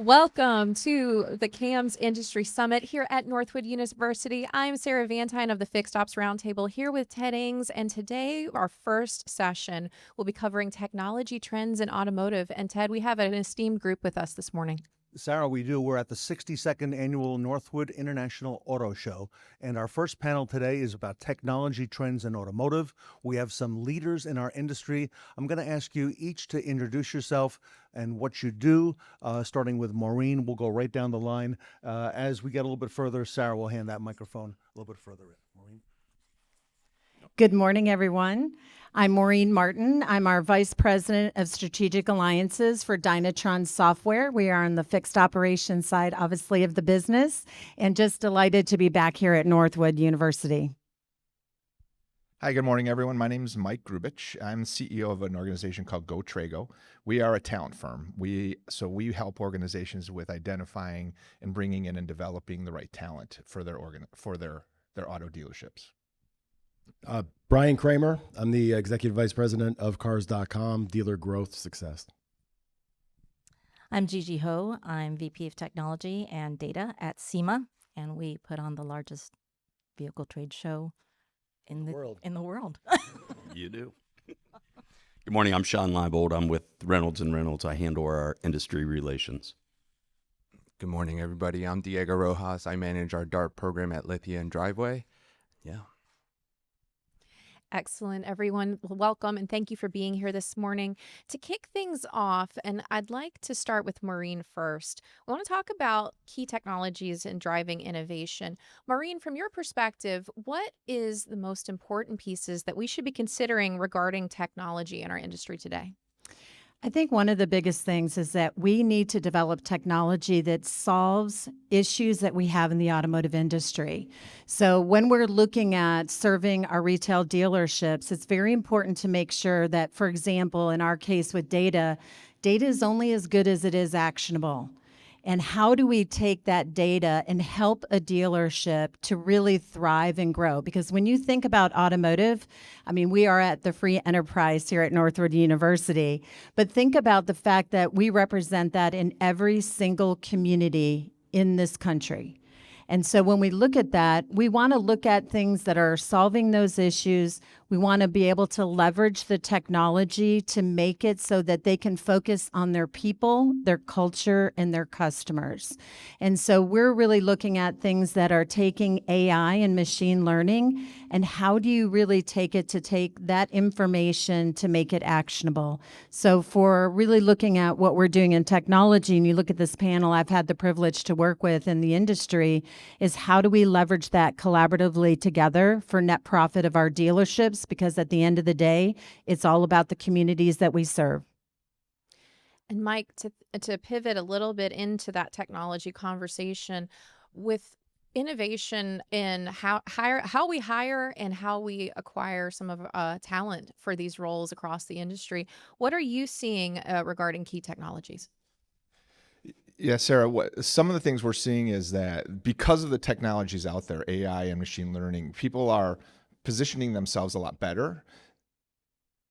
Welcome to the CAMS Industry Summit here at Northwood University. I'm Sarah Vantine of the Fixed Ops Roundtable here with Ted Ings, and today our first session will be covering technology trends in automotive. And Ted, we have an esteemed group with us this morning. Sarah, we do. We're at the 62nd Annual Northwood International Auto Show, and our first panel today is about technology trends in automotive. We have some leaders in our industry. I'm going to ask you each to introduce yourself and what you do, starting with Maureen. We'll go right down the line. As we get a little bit further, Sarah will hand that microphone a little bit further in. Maureen? Good morning, everyone. I'm Maureen Martin. I'm our Vice President of Strategic Alliances for Dynatron Software. We are on the fixed operations side, obviously, of the business, and just delighted to be back here at Northwood University. Hi, good morning, everyone. My name is Mike Grubich. I'm CEO of an organization called Trego. We are a talent firm. We help organizations with identifying and bringing in and developing the right talent for their auto dealerships. Brian Kramer. I'm the Executive Vice President of Cars.com, Dealer Growth Success. I'm Gigi Ho. I'm VP of Technology and Data at SEMA, and we put on the largest vehicle trade show in the world. You do. Good morning. I'm Shawn Leibold. I'm with Reynolds and Reynolds. I handle our industry relations. Good morning, everybody. I'm Diego Rojas. I manage our DART program at Lithia and Driveway. Yeah. Excellent, everyone. Welcome, and thank you for being here this morning. To kick things off, and I'd like to start with Maureen first. We want to talk about key technologies in driving innovation. Maureen, from your perspective, what is the most important pieces that we should be considering regarding technology in our industry today? I think one of the biggest things is that we need to develop technology that solves issues that we have in the automotive industry. So when we're looking at serving our retail dealerships, it's very important to make sure that, for example, in our case with data is only as good as it is actionable. And how do we take that data and help a dealership to really thrive and grow? Because when you think about automotive, I mean, we are at the free enterprise here at Northwood University, but think about the fact that we represent that in every single community in this country. And so when we look at that, we want to look at things that are solving those issues. We want to be able to leverage the technology to make it so that they can focus on their people, their culture, and their customers. And so we're really looking at things that are taking AI and machine learning, and how do you really take it to take that information to make it actionable? So for really looking at what we're doing in technology, and you look at this panel I've had the privilege to work with in the industry, is how do we leverage that collaboratively together for net profit of our dealerships? Because at the end of the day, it's all about the communities that we serve. And Mike, to pivot a little bit into that technology conversation, with innovation in how we hire and how we acquire some of talent for these roles across the industry, what are you seeing regarding key technologies? Yeah, Sarah, some of the things we're seeing is that because of the technologies out there, AI and machine learning, people are positioning themselves a lot better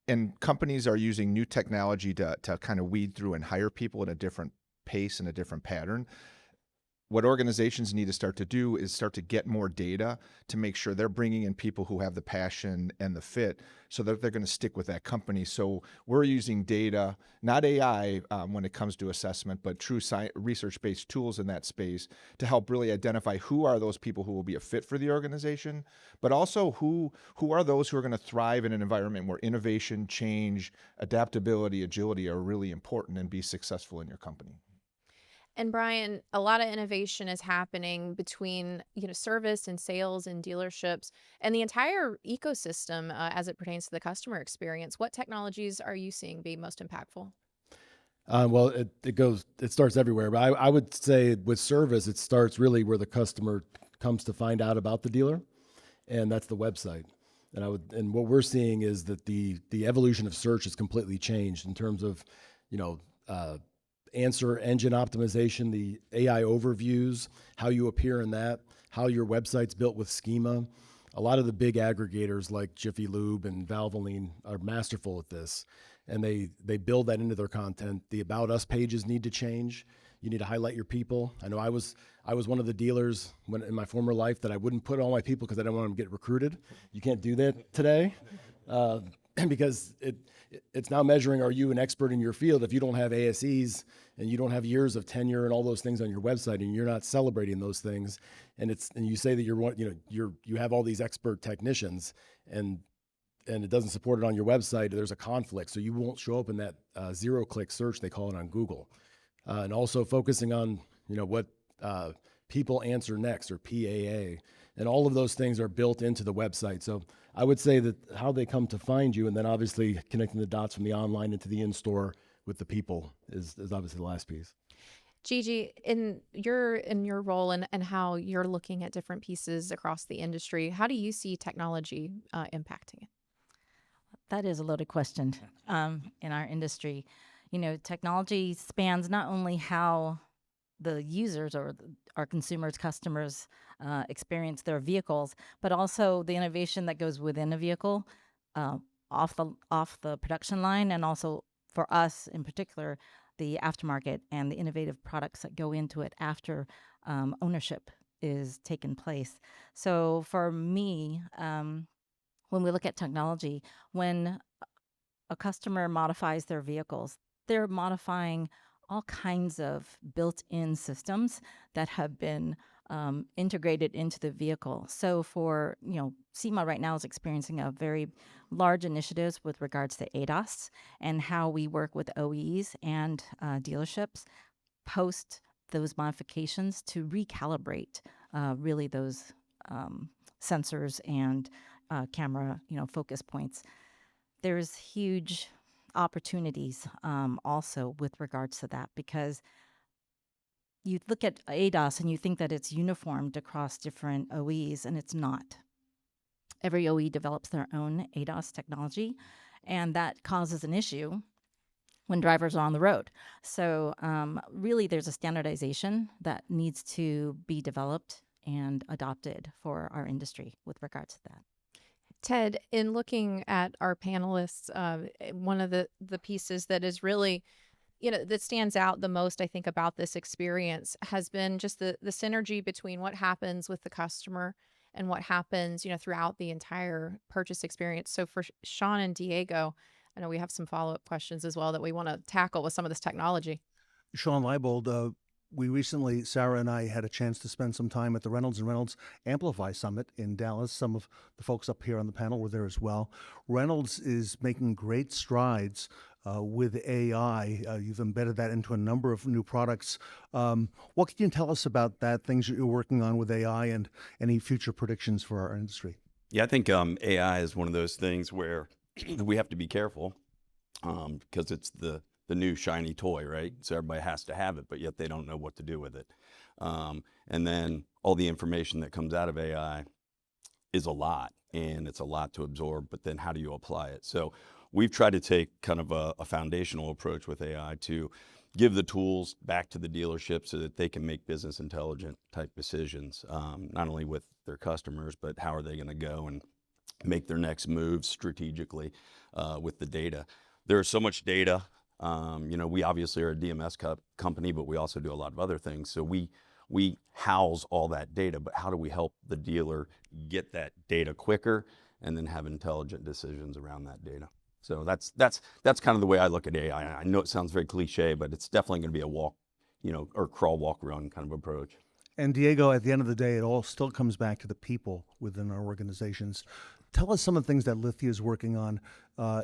and companies are using new technology to kind of weed through and hire people at a different pace and a different pattern. What organizations need to start to do is start to get more data to make sure they're bringing in people who have the passion and the fit so that they're going to stick with that company. So we're using data, not AI when it comes to assessment, but true research-based tools in that space to help really identify who are those people who will be a fit for the organization, but also who are those who are going to thrive in an environment where innovation, change, adaptability, agility are really important and be successful in your company. And Brian, a lot of innovation is happening between, service and sales and dealerships and the entire ecosystem as it pertains to the customer experience. What technologies are you seeing be most impactful? Well, it starts everywhere, but I would say with service, it starts really where the customer comes to find out about the dealer, and that's the website. And what we're seeing is that the evolution of search has completely changed in terms of, answer engine optimization, the AI overviews, how you appear in that, how your website's built with schema. A lot of the big aggregators like Jiffy Lube and Valvoline are masterful at this, and they build that into their content. The About Us pages need to change. You need to highlight your people. I know I was one of the dealers in my former life that I wouldn't put all my people because I didn't want them to get recruited. You can't do that today. Because it's now measuring, are you an expert in your field? If you don't have ASEs and you don't have years of tenure and all those things on your website, and you're not celebrating those things, and you say that you have all these expert technicians, and it doesn't support it on your website, there's a conflict, so you won't show up in that zero-click search they call it on Google, and also focusing on what people answer next, or PAA. And all of those things are built into the website. So I would say that how they come to find you, and then obviously connecting the dots from the online into the in-store with the people is obviously the last piece. Gigi, in your role and how you're looking at different pieces across the industry, how do you see technology impacting it? That is a loaded question in our industry. Technology spans not only how the users or our consumers, customers experience their vehicles, but also the innovation that goes within a vehicle, off the production line, and also for us in particular, the aftermarket and the innovative products that go into it after ownership is taken place. So for me, when we look at technology, when a customer modifies their vehicles, they're modifying all kinds of built-in systems that have been integrated into the vehicle. So for, SEMA right now is experiencing a very large initiatives with regards to ADAS and how we work with OEs and dealerships post those modifications to recalibrate really those sensors and camera, focus points. There's huge opportunities also with regards to that, because you look at ADAS and you think that it's uniformed across different OEs, and it's not. Every OE develops their own ADAS technology, and that causes an issue when drivers are on the road. So really there's a standardization that needs to be developed and adopted for our industry with regards to that. Ted, in looking at our panelists, one of the pieces that is really, that stands out the most, I think, about this experience has been just the synergy between what happens with the customer and what happens, throughout the entire purchase experience. So for Shawn and Diego, I know we have some follow-up questions as well that we want to tackle with some of this technology. Shawn Leibold, we recently, Sarah and I, had a chance to spend some time at the Reynolds and Reynolds Amplify Summit in Dallas. Some of the folks up here on the panel were there as well. Reynolds is making great strides with AI. You've embedded that into a number of new products. What can you tell us about that, things that you're working on with AI, and any future predictions for our industry? Yeah, I think AI is one of those things where we have to be careful because it's the new shiny toy, right? So everybody has to have it, but yet they don't know what to do with it. And then all the information that comes out of AI is a lot, and it's a lot to absorb, but then how do you apply it? So we've tried to take kind of a foundational approach with AI to give the tools back to the dealership so that they can make business intelligent type decisions, not only with their customers, but how are they going to go and make their next moves strategically with the data. There's so much data. We obviously are a DMS company, but we also do a lot of other things. So we house all that data, but how do we help the dealer get that data quicker and then have intelligent decisions around that data? So that's kind of the way I look at AI. I know it sounds very cliche, but it's definitely going to be a walk, or crawl, walk, run kind of approach. And Diego, at the end of the day, it all still comes back to the people within our organizations. Tell us some of the things that Lithia is working on,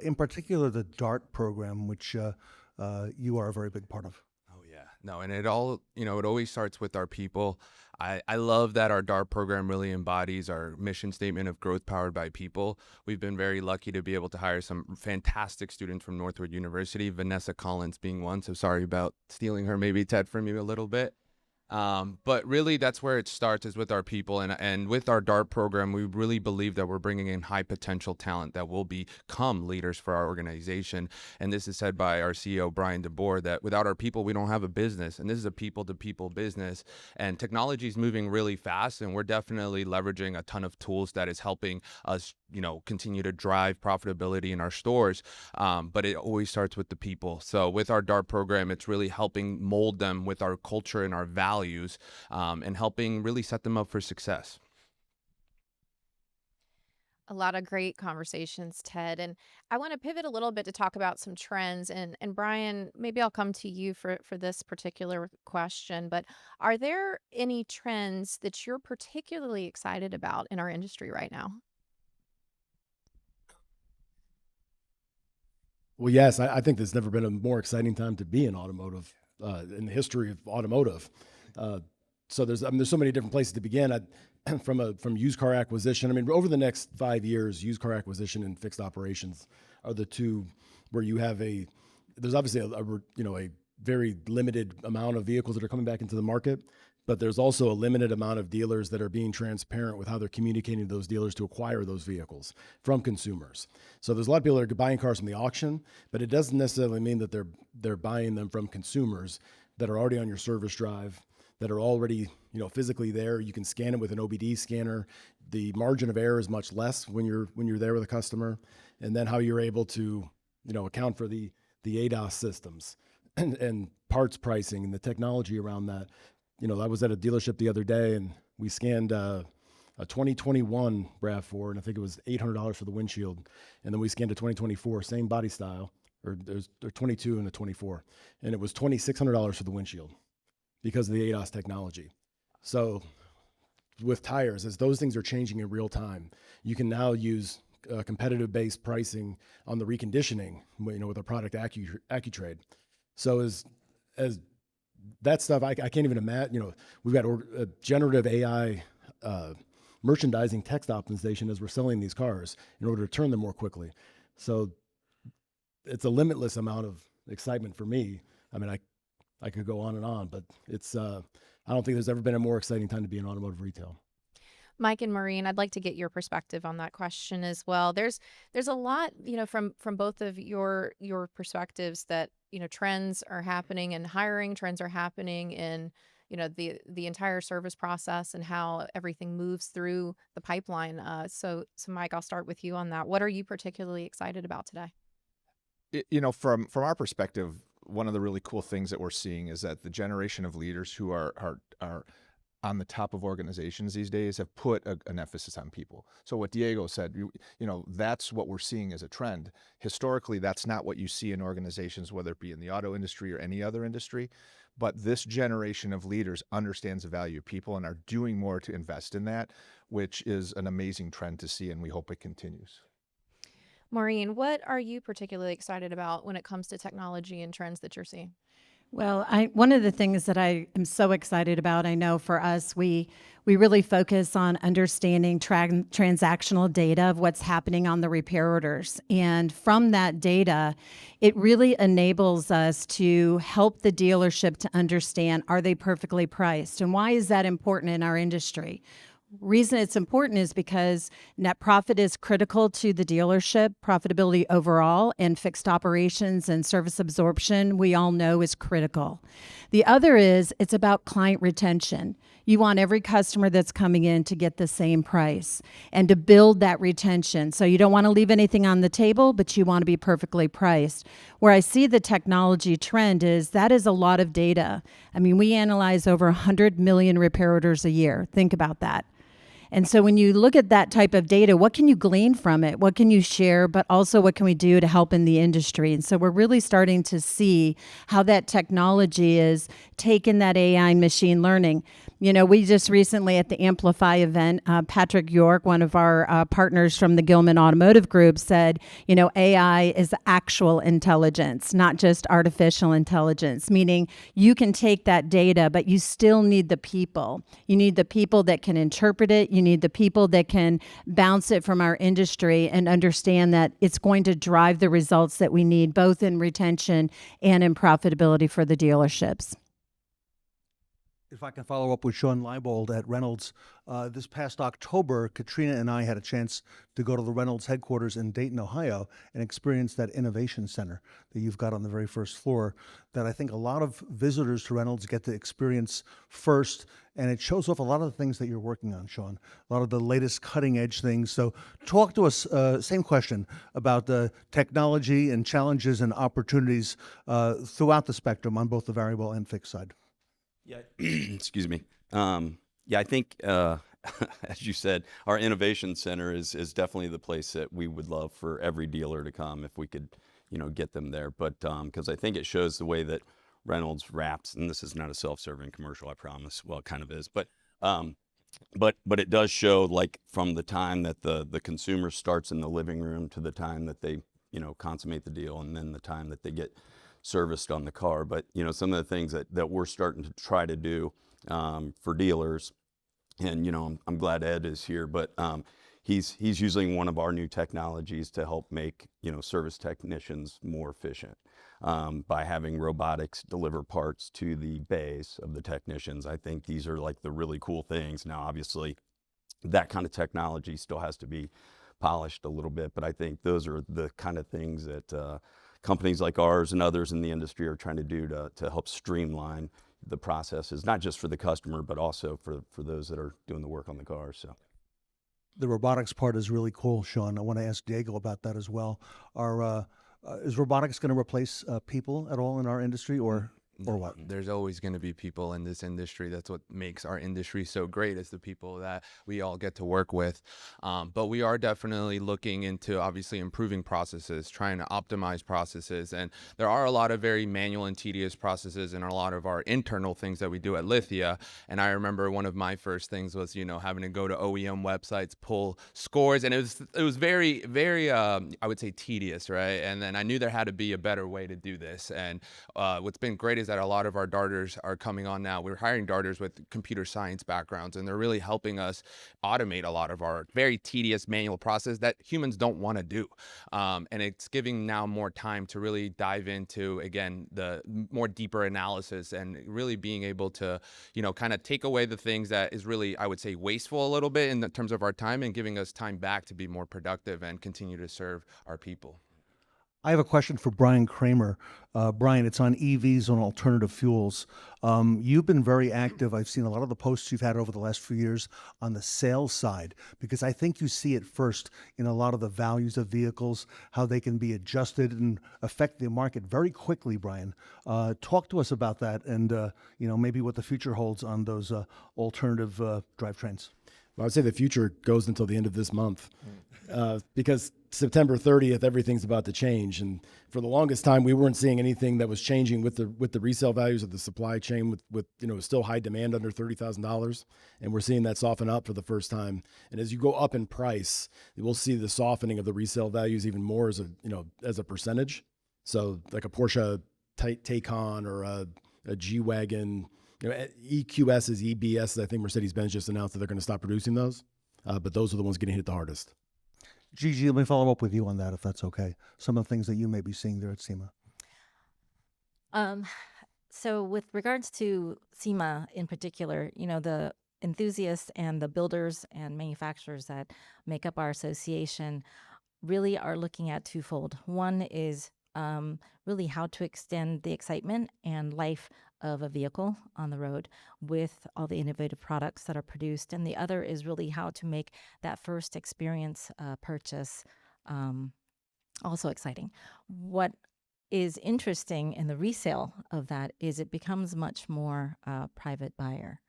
in particular the DART program, which you are a very big part of. Oh yeah, no, and it always starts with our people. I love that our DART program really embodies our mission statement of growth powered by people. We've been very lucky to be able to hire some fantastic students from Northwood University, Vanessa Collins being one. So sorry about stealing her, maybe Ted, from you a little bit. But really, that's where it starts, is with our people. And with our DART program, we really believe that we're bringing in high potential talent that will become leaders for our organization. And this is said by our CEO, Brian DeBoer, that without our people, we don't have a business. And this is a people-to-people business. And technology is moving really fast, and we're definitely leveraging a ton of tools that is helping us, continue to drive profitability in our stores. But it always starts with the people. So with our DART program, it's really helping mold them with our culture and our values, and helping really set them up for success. A lot of great conversations, Ted. And I want to pivot a little bit to talk about some trends. And Brian, maybe I'll come to you for this particular question. But are there any trends that you're particularly excited about in our industry right now? Well, yes, I think there's never been a more exciting time to be in automotive, in the history of automotive. So there's so many different places to begin. From used car acquisition. I mean, over the next 5 years, used car acquisition and fixed operations are the two where you have there's obviously a very limited amount of vehicles that are coming back into the market, but there's also a limited amount of dealers that are being transparent with how they're communicating to those dealers to acquire those vehicles from consumers. So there's a lot of people that are buying cars from the auction, but it doesn't necessarily mean that they're buying them from consumers that are already on your service drive, that are already physically there. You can scan it with an OBD scanner. The margin of error is much less when you're there with a customer, and then how you're able to account for the ADAS systems and parts pricing and the technology around that. I was at a dealership the other day, and we scanned a 2021 RAV4, and I think it was $800 for the windshield, and then we scanned a 2024, same body style, or there's 22 and a 24, and it was $2,600 for the windshield because of the ADAS technology. So with tires, as those things are changing in real time, you can now use competitive-based pricing on the reconditioning, with a product AccuTrade. So as that stuff, I can't even imagine. We've got generative AI merchandising text optimization as we're selling these cars in order to turn them more quickly. So it's a limitless amount of excitement for me. I mean, I could go on, but it's I don't think there's ever been a more exciting time to be in automotive retail. Mike and Maureen, I'd like to get your perspective on that question as well. There's a lot, from both of your perspectives that, trends are happening in hiring, trends are happening in, the entire service process and how everything moves through the pipeline. So Mike, I'll start with you on that. What are you particularly excited about today? From our perspective, one of the really cool things that we're seeing is that the generation of leaders who are on the top of organizations these days have put an emphasis on people. So what Diego said, that's what we're seeing as a trend. Historically, that's not what you see in organizations, whether it be in the auto industry or any other industry. But this generation of leaders understands the value of people and are doing more to invest in that, which is an amazing trend to see, and we hope it continues. Maureen, what are you particularly excited about when it comes to technology and trends that you're seeing? Well, one of the things that I am so excited about, I know for us, we really focus on understanding transactional data of what's happening on the repair orders. And from that data, it really enables us to help the dealership to understand, are they perfectly priced? And why is that important in our industry? Reason it's important is because net profit is critical to the dealership, profitability overall, and fixed operations and service absorption, we all know is critical. The other is it's about client retention. You want every customer that's coming in to get the same price and to build that retention. So you don't want to leave anything on the table, but you want to be perfectly priced. Where I see the technology trend is that is a lot of data. I mean, we analyze over 100 million repair orders a year. Think about that. And so when you look at that type of data, what can you glean from it? What can you share? But also what can we do to help in the industry? And so we're really starting to see how that technology is taking that AI and machine learning. You know, we just recently at the Amplify event, Patrick York, one of our partners from the Gilman Automotive Group, said, you know, AI is actual intelligence, not just artificial intelligence, meaning you can take that data, but you still need the people. You need the people that can interpret it. You need the people that can bounce it from our industry and understand that it's going to drive the results that we need, both in retention and in profitability for the dealerships. If I can follow up with Shawn Leibold at Reynolds, this past October, Katrina and I had a chance to go to the Reynolds headquarters in Dayton, Ohio, and experience that innovation center that you've got on the very first floor that I think a lot of visitors to Reynolds get to experience first, and it shows off a lot of the things that you're working on, Shawn, a lot of the latest cutting edge things. So talk to us, same question, about the technology and challenges and opportunities throughout the spectrum on both the variable and fixed side. Yeah, excuse me. Yeah, I think, as you said, our innovation center is definitely the place that we would love for every dealer to come if we could, you know, get them there. But because I think it shows the way that Reynolds wraps, and this is not a self-serving commercial, I promise. Well, it kind of is, but it does show, like, from the time that the consumer starts in the living room to the time that they, you know, consummate the deal, and then the time that they get serviced on the car. But, you know, some of the things that we're starting to try to do for dealers, and, you know, I'm glad Ed is here, but he's using one of our new technologies to help make, you know, service technicians more efficient by having robotics deliver parts to the bays of the technicians. I think these are like the really cool things. Now, obviously, that kind of technology still has to be polished a little bit, but I think those are the kind of things that companies like ours and others in the industry are trying to do to help streamline the processes, not just for the customer, but also for those that are doing the work on the car. So the robotics part is really cool, Shawn. I want to ask Diego about that as well. Is robotics going to replace people at all in our industry, or what? There's always going to be people in this industry. That's what makes our industry so great, is the people that we all get to work with. But we are definitely looking into, obviously, improving processes, trying to optimize processes. And there are a lot of very manual and tedious processes in a lot of our internal things that we do at Lithia. And I remember one of my first things was, you know, having to go to OEM websites, pull scores. And it was very, very, I would say, tedious, right? And then I knew there had to be a better way to do this. And what's been great is that a lot of our darters are coming on now. We're hiring darters with computer science backgrounds, and they're really helping us automate a lot of our very tedious manual process that humans don't want to do. And it's giving now more time to really dive into, again, the more deeper analysis and really being able to, you know, kind of take away the things that is really, I would say, wasteful a little bit in terms of our time, and giving us time back to be more productive and continue to serve our people. I have a question for Brian Kramer. Brian, it's on EVs, on alternative fuels. You've been very active. I've seen a lot of the posts you've had over the last few years on the sales side, because I think you see it first in a lot of the values of vehicles, how they can be adjusted and affect the market very quickly, Brian. Talk to us about that, and you know, maybe what the future holds on those alternative drivetrains. Well, I would say the future goes until the end of this month, because September 30th, everything's about to change. And for the longest time, we weren't seeing anything that was changing with the resale values of the supply chain with you know, still high demand under $30,000. And we're seeing that soften up for the first time. And as you go up in price, we'll see the softening of the resale values even more as a percentage. So like a Porsche Taycan or a G-Wagon, you know, EQSs, EBSs, I think Mercedes-Benz just announced that they're going to stop producing those. But those are the ones getting hit the hardest. Gigi, let me follow up with you on that, if that's okay. Some of the things that you may be seeing there at SEMA. So with regards to SEMA in particular, you know, enthusiasts and the builders and manufacturers that make up our association really are looking at twofold. One is really how to extend the excitement and life of a vehicle on the road with all the innovative products that are produced. And the other is really how to make that first experience purchase also exciting. What is interesting in the resale of that is it becomes much more private buyer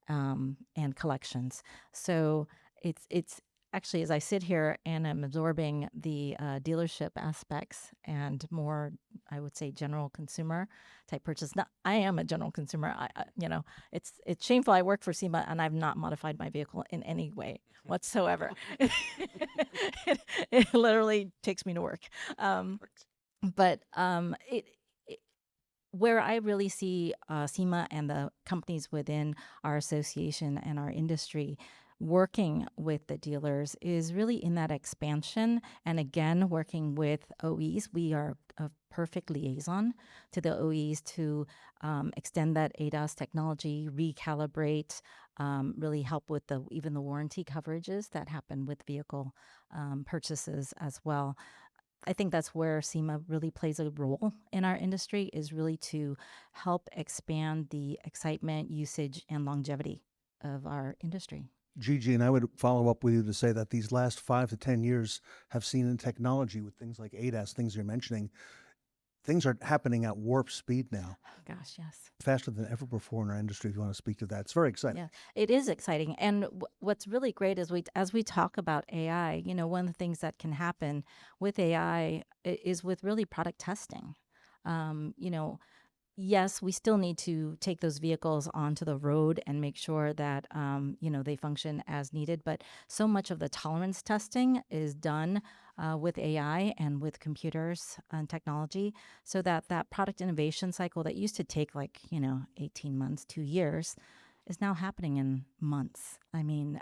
and collections. So it's actually, as I sit here and I'm absorbing the dealership aspects and more, I would say, general consumer type purchase. Now, I am a general consumer. It's shameful. I work for SEMA and I've not modified my vehicle in any way whatsoever. It literally takes me to work. Where I really see SEMA and the companies within our association and our industry working with the dealers is really in that expansion. And again, working with OEs, we are a perfect liaison to the OEs to extend that ADAS technology, recalibrate, really help with even the warranty coverages that happen with vehicle purchases as well. I think that's where SEMA really plays a role in our industry, is really to help expand the excitement, usage, and longevity of our industry. Gigi, and I would follow up with you to say that these last 5 to 10 years have seen in technology with things like ADAS, things you're mentioning, things are happening at warp speed now. Oh, gosh, yes. Faster than ever before in our industry, if you want to speak to that. It's very exciting. Yeah, it is exciting. And what's really great is as we talk about AI, one of the things that can happen with AI is with really product testing. Yes, we still need to take those vehicles onto the road and make sure that, they function as needed. But so much of the tolerance testing is done with AI and with computers and technology, so that product innovation cycle that used to take 18 months, 2 years, is now happening in months. I mean,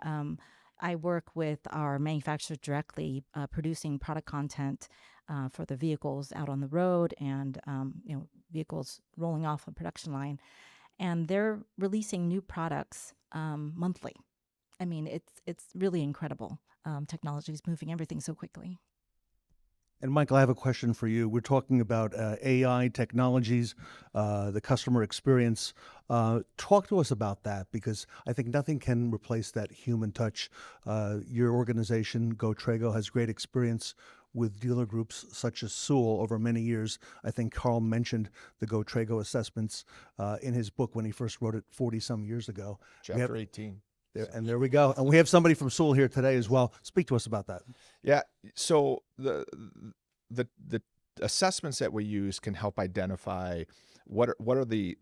I work with our manufacturers directly, producing product content for the vehicles out on the road and vehicles rolling off a production line, and they're releasing new products monthly. I mean, it's really incredible. Technology is moving everything so quickly. And Michael, I have a question for you. We're talking about AI technologies, the customer experience. Talk to us about that, because I think nothing can replace that human touch. Your organization, Trego, has great experience with dealer groups such as Sewell over many years. I think Carl mentioned the Trego assessments in his book when he first wrote it 40-some years ago. Chapter 18. And there we go. And we have somebody from Sewell here today as well. Speak to us about that. Yeah. So the assessments that we use can help identify what are the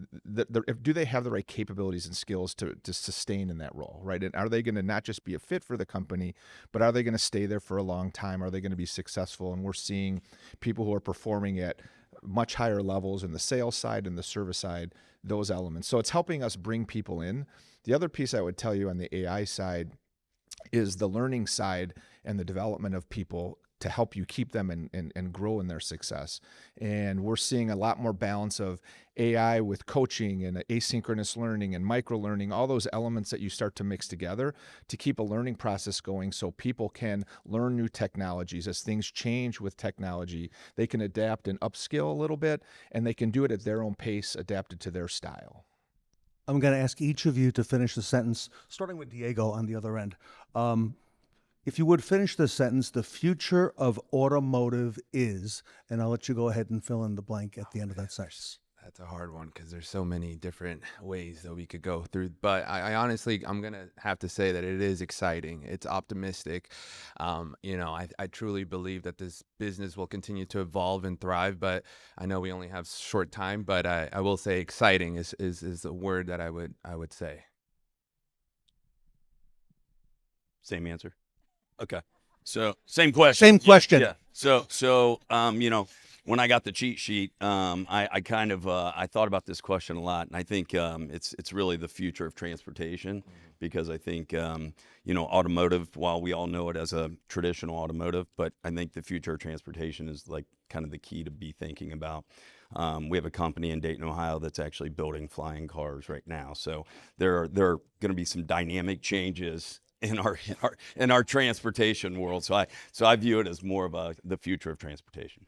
do they have the right capabilities and skills to sustain in that role, right? And are they going to not just be a fit for the company, but are they going to stay there for a long time? Are they going to be successful? And we're seeing people who are performing at much higher levels in the sales side and the service side, those elements. So it's helping us bring people in. The other piece I would tell you on the AI side is the learning side and the development of people to help you keep them and grow in their success. And we're seeing a lot more balance of AI with coaching and asynchronous learning and micro learning, all those elements that you start to mix together to keep a learning process going so people can learn new technologies. As things change with technology, they can adapt and upskill a little bit, and they can do it at their own pace, adapted to their style. I'm going to ask each of you to finish the sentence, starting with Diego on the other end. If you would finish the sentence, the future of automotive is, and I'll let you go ahead and fill in the blank at the end of that sentence. That's a hard one because there's so many different ways that we could go through. But I honestly, I'm going to have to say that it is exciting. It's optimistic. I truly believe that this business will continue to evolve and thrive. But I know we only have short time. But I will say exciting is the word that I would say. Same answer. Okay. So same question. Same question. Yeah. So when I got the cheat sheet, I kind of I thought about this question a lot, and I think it's really the future of transportation, because I think automotive, while we all know it as a traditional automotive, but I think the future of transportation is like kind of the key to be thinking about. We have a company in Dayton, Ohio that's actually building flying cars right now, so there are going to be some dynamic changes in our transportation world. So I view it as more of the future of transportation.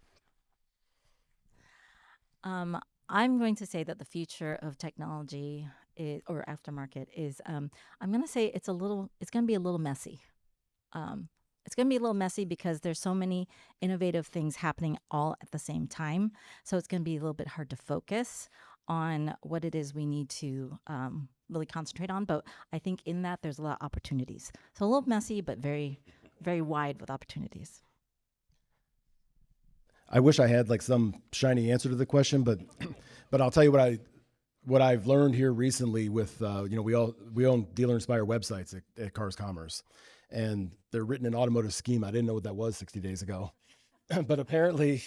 I'm going to say that the future of technology or aftermarket is, I'm going to say it's going to be a little messy. It's going to be a little messy because there's so many innovative things happening all at the same time. So it's going to be a little bit hard to focus on what it is we need to really concentrate on. But I think in that there's a lot of opportunities. So a little messy, but very, very wide with opportunities. I wish I had like some shiny answer to the question, but I'll tell you what I've learned here recently with we own Dealer Inspire websites at Cars Commerce, and they're written in automotive schema. I didn't know what that was 60 days ago, but apparently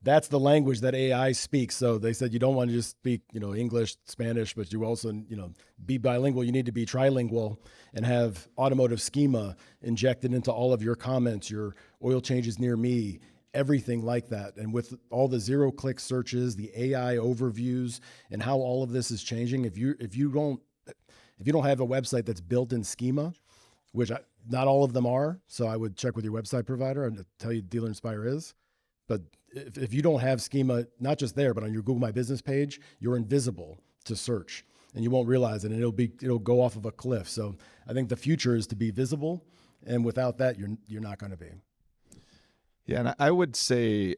that's the language that AI speaks. So they said you don't want to just speak English, Spanish, but you also be bilingual. You need to be trilingual and have automotive schema injected into all of your comments, your oil changes near me, everything like that. And with all the zero-click searches, the AI overviews, and how all of this is changing, if you don't have a website that's built in schema, which not all of them are, so I would check with your website provider and tell you Dealer Inspire is. But if you don't have schema, not just there, but on your Google My Business page, you're invisible to search, and you won't realize it, and it'll go off of a cliff. So I think the future is to be visible, and without that, you're not going to be. Yeah, and I would say,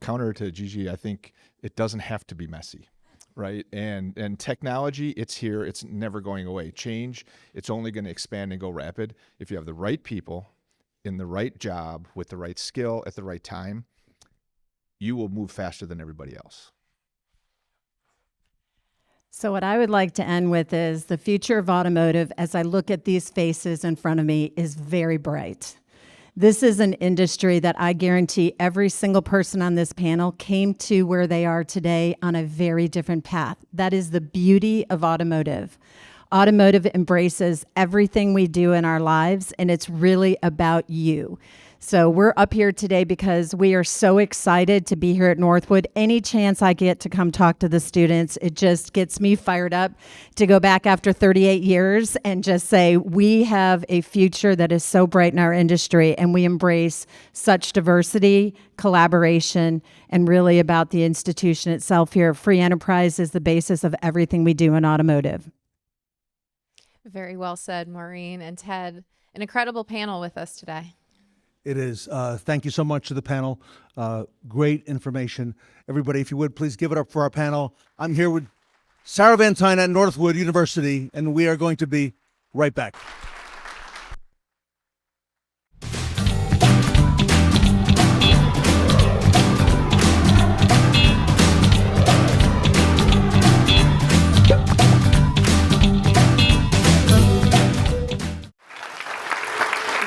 counter to Gigi, I think it doesn't have to be messy, right? And technology, it's here, it's never going away. Change, it's only going to expand and go rapid. If you have the right people in the right job with the right skill at the right time, you will move faster than everybody else. So what I would like to end with is the future of automotive, as I look at these faces in front of me, is very bright. This is an industry that I guarantee every single person on this panel came to where they are today on a very different path. That is the beauty of automotive. Automotive embraces everything we do in our lives, and it's really about you. So we're up here today because we are so excited to be here at Northwood. Any chance I get to come talk to the students, it just gets me fired up to go back after 38 years and just say we have a future that is so bright in our industry, and we embrace such diversity, collaboration, and really about the institution itself here. Free enterprise is the basis of everything we do in automotive. Very well said, Maureen and Ted. An incredible panel with us today. It is. Thank you so much to the panel. Great information. Everybody, if you would, please give it up for our panel. I'm here with Sarah Vantine at Northwood University, and we are going to be right back.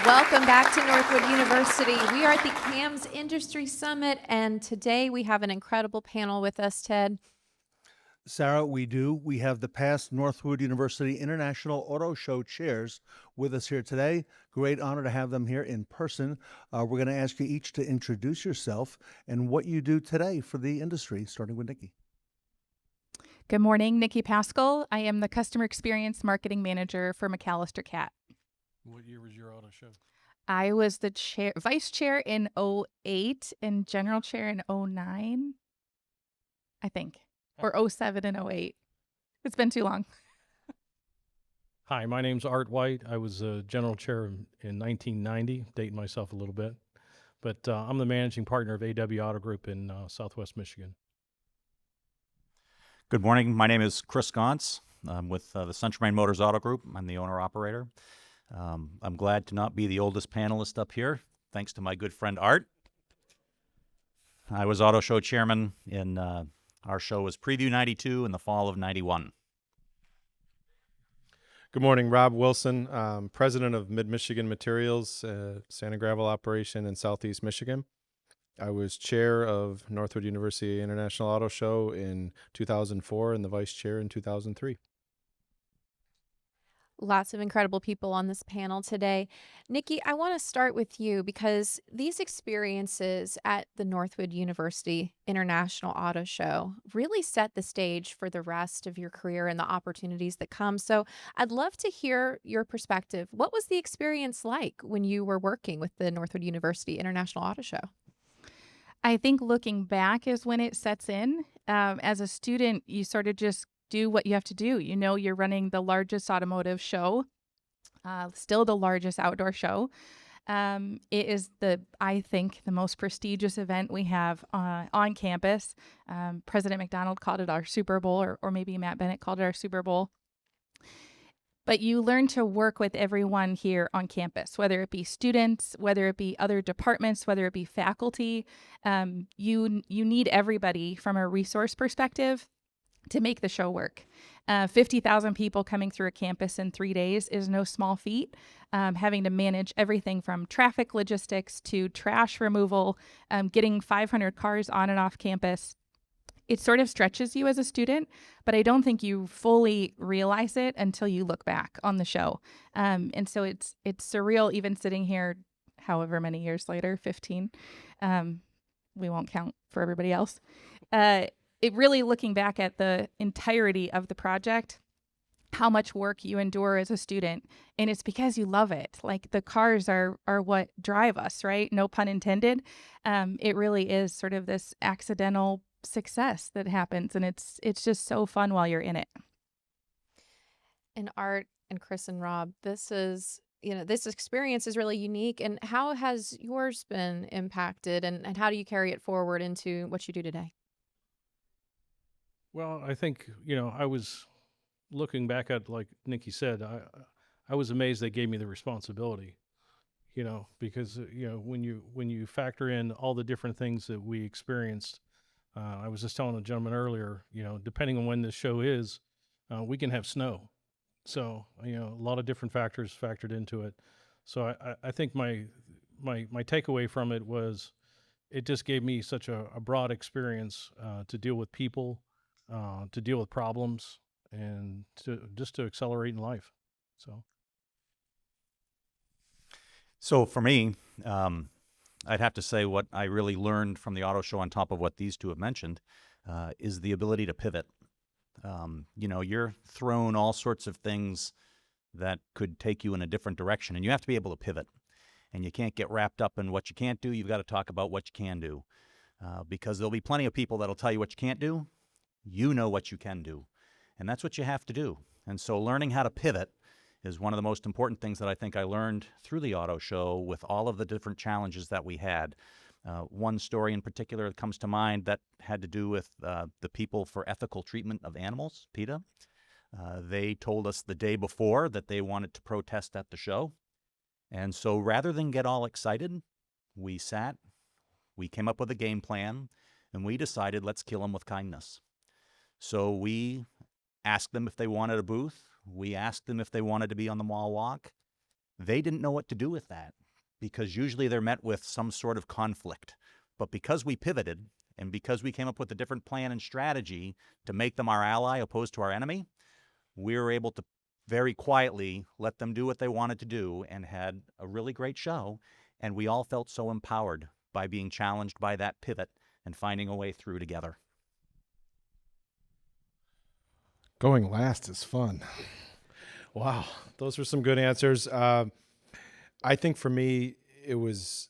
Welcome back to Northwood University. We are at the CAMS Industry Summit, and today we have an incredible panel with us, Ted. Sarah, we do. We have the past Northwood University International Auto Show chairs with us here today. Great honor to have them here in person. We're going to ask you each to introduce yourself and what you do today for the industry, starting with Nikki. Good morning, Nikki Paschall. I am the Customer Experience Marketing Manager for MacAllister Cat. What year was your auto show? I was the vice chair in 2008 and general chair in 2009, I think, or 2007 and 2008. It's been too long. Hi, my name's Art White. I was a general chair in 1990, dating myself a little bit. But I'm the managing partner of AW Auto Group in Southwest Michigan. Good morning. My name is Chris Gaunce. I'm with the Central Maine Motors Auto Group. I'm the owner-operator. I'm glad to not be the oldest panelist up here, thanks to my good friend Art. I was auto show chairman in, our show was Preview 92 in the fall of 91. Good morning, Rob Wilson, president of Mid-Michigan Materials, Sand and Gravel operation in Southeast Michigan. I was chair of Northwood University International Auto Show in 2004 and the vice chair in 2003. Lots of incredible people on this panel today. Nikki, I want to start with you because these experiences at the Northwood University International Auto Show really set the stage for the rest of your career and the opportunities that come. So I'd love to hear your perspective. What was the experience like when you were working with the Northwood University International Auto Show? I think looking back is when it sets in. As a student, you sort of just do what you have to do. You know, you're running the largest automotive show, still the largest outdoor show. It is I think, the most prestigious event we have on campus. President McDonald called it our Super Bowl, or maybe Matt Bennett called it our Super Bowl. But you learn to work with everyone here on campus, whether it be students, whether it be other departments, whether it be faculty. You need everybody from a resource perspective to make the show work. 50,000 people coming through a campus in 3 days is no small feat. Having to manage everything from traffic logistics to trash removal, getting 500 cars on and off campus. It sort of stretches you as a student, but I don't think you fully realize it until you look back on the show. And so it's surreal even sitting here however many years later, 15. We won't count for everybody else. It really looking back at the entirety of the project, how much work you endure as a student, and it's because you love it. Like, the cars are what drive us, right? No pun intended. It really is sort of this accidental success that happens, and it's just so fun while you're in it. And Art and Chris and Rob, this experience is really unique. And how has yours been impacted, and how do you carry it forward into what you do today? Well, I think, I was looking back at, like Nikki said, I was amazed they gave me the responsibility, because, when you factor in all the different things that we experienced, I was just telling the gentleman earlier, depending on when this show is, we can have snow. So, a lot of different factors factored into it. So I think my takeaway from it was it just gave me such a broad experience to deal with people, to deal with problems, and to accelerate in life. So for me, I'd have to say what I really learned from the auto show, on top of what these two have mentioned, is the ability to pivot. You're thrown all sorts of things that could take you in a different direction, and you have to be able to pivot. And you can't get wrapped up in what you can't do. You've got to talk about what you can do, because there'll be plenty of people that'll tell you what you can't do. You know what you can do, and that's what you have to do. And so learning how to pivot is one of the most important things that I think I learned through the auto show, with all of the different challenges that we had. One story in particular that comes to mind that had to do with the People for Ethical Treatment of Animals, PETA. They told us the day before that they wanted to protest at the show. And so rather than get all excited, we sat, we came up with a game plan, and we decided, let's kill them with kindness. So we asked them if they wanted a booth. We asked them if they wanted to be on the mall walk. They didn't know what to do with that, because usually they're met with some sort of conflict. But because we pivoted, and because we came up with a different plan and strategy to make them our ally opposed to our enemy, we were able to very quietly let them do what they wanted to do, and had a really great show. And we all felt so empowered by being challenged by that pivot and finding a way through together. Going last is fun. Wow, those were some good answers. I think for me, it was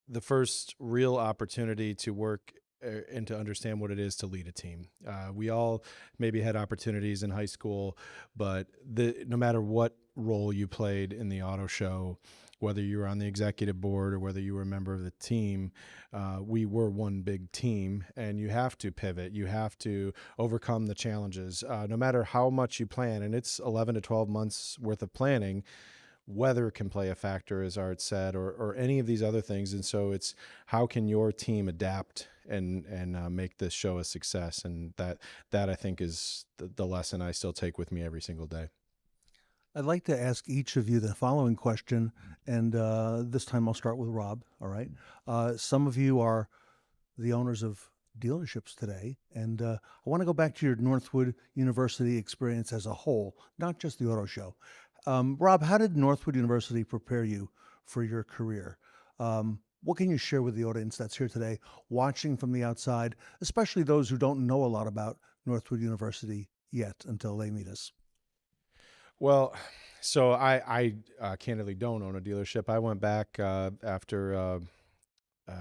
the first real opportunity to work and to understand what it is to lead a team. We all maybe had opportunities in high school, but no matter what role you played in the auto show, whether you were on the executive board or whether you were a member of the team, we were one big team, and you have to pivot. You have to overcome the challenges. No matter how much you plan, and it's 11 to 12 months worth of planning, weather can play a factor, as Art said, or any of these other things. And so it's how can your team adapt and make this show a success? And that I think is the lesson I still take with me every single day. I'd like to ask each of you the following question, and this time I'll start with Rob, all right? Some of you are the owners of dealerships today, and I want to go back to your Northwood University experience as a whole, not just the auto show. Rob, how did Northwood University prepare you for your career? What can you share with the audience that's here today, watching from the outside, especially those who don't know a lot about Northwood University yet until they meet us? Well, so I candidly don't own a dealership. I went back after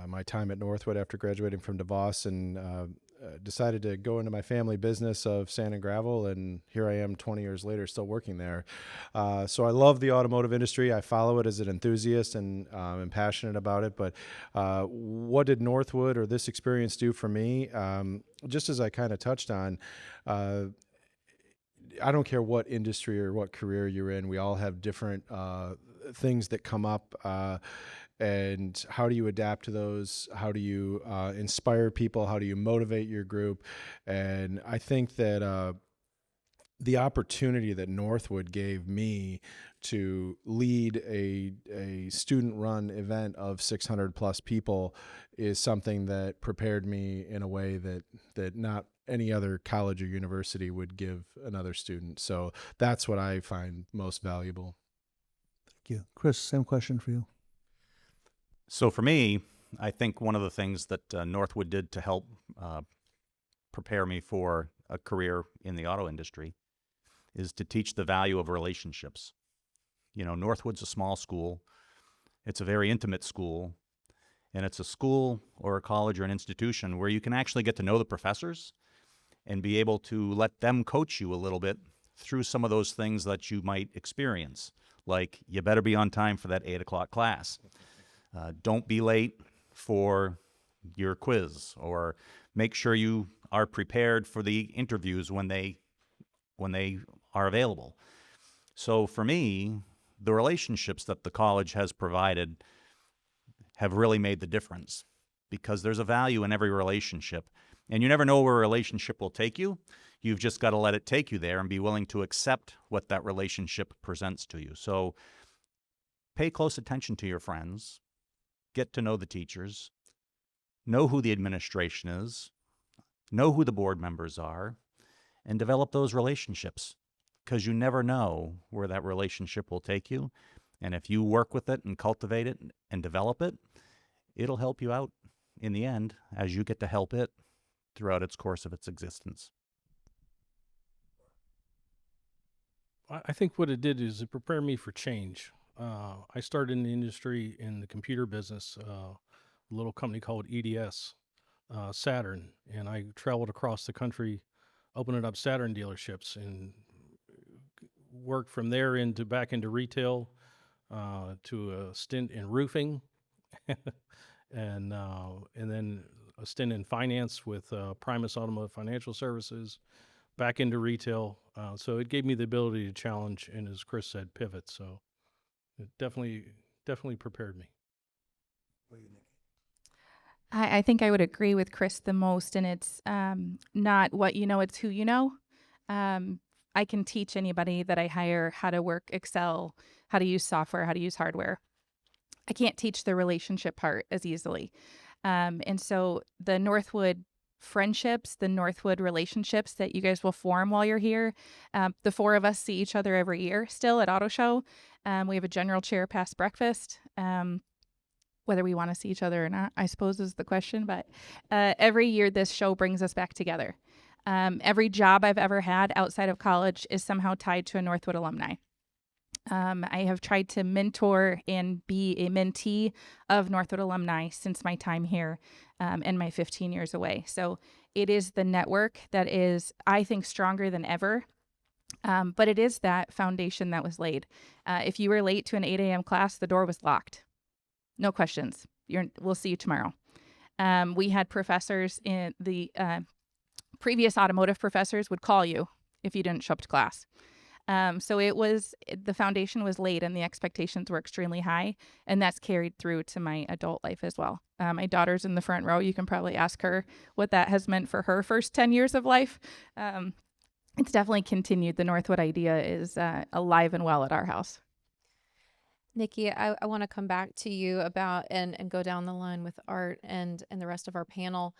my time at Northwood after graduating from DeVos and decided to go into my family business of sand and gravel, and here I am 20 years later still working there. So I love the automotive industry. I follow it as an enthusiast and am passionate about it. But what did Northwood or this experience do for me? Just as I kind of touched on, I don't care what industry or what career you're in, we all have different things that come up. And how do you adapt to those? How do you inspire people? How do you motivate your group? And I think that the opportunity that Northwood gave me to lead a student-run event of 600 plus people is something that prepared me in a way that not any other college or university would give another student. So that's what I find most valuable. Thank you. Chris, same question for you. So for me, I think one of the things that Northwood did to help prepare me for a career in the auto industry is to teach the value of relationships. You know, Northwood's a small school. It's a very intimate school. And it's a school or a college or an institution where you can actually get to know the professors and be able to let them coach you a little bit through some of those things that you might experience. Like, you better be on time for that 8 o'clock class. Don't be late for your quiz, or make sure you are prepared for the interviews when they are available. So for me, the relationships that the college has provided have really made the difference, because there's a value in every relationship. And you never know where a relationship will take you. You've just got to let it take you there and be willing to accept what that relationship presents to you. So pay close attention to your friends. Get to know the teachers. Know who the administration is. Know who the board members are. And develop those relationships, because you never know where that relationship will take you. And if you work with it and cultivate it and develop it, it'll help you out in the end as you get to help it throughout its course of its existence. I think what it did is it prepared me for change. I started in the industry in the computer business, a little company called EDS, Saturn, and I traveled across the country opening up Saturn dealerships and worked from there back into retail, to a stint in roofing, and then a stint in finance with Primus Automotive Financial Services, back into retail. So it gave me the ability to challenge and, as Chris said, pivot. So it definitely prepared me. I think I would agree with Chris the most, and it's not what you know, it's who you know. I can teach anybody that I hire how to work Excel, how to use software, how to use hardware. I can't teach the relationship part as easily. And so the Northwood friendships, the Northwood relationships that you guys will form while you're here. The four of us see each other every year still at Auto Show. We have a general chair past breakfast. Whether we want to see each other or not, I suppose, is the question. But every year this show brings us back together. Every job I've ever had outside of college is somehow tied to a Northwood alumni. I have tried to mentor and be a mentee of Northwood alumni since my time here and my 15 years away. So it is the network that is, I think, stronger than ever. But it is that foundation that was laid. If you were late to an 8 a.m. class, the door was locked. No questions. We'll see you tomorrow. We had professors in the previous automotive professors would call you if you didn't show up to class. So the foundation was laid and the expectations were extremely high, and that's carried through to my adult life as well. My daughter's in the front row. You can probably ask her what that has meant for her first 10 years of life. it's definitely continued. The Northwood idea is alive and well at our house. Nikki, I want to come back to you about and go down the line with Art and the rest of our panel.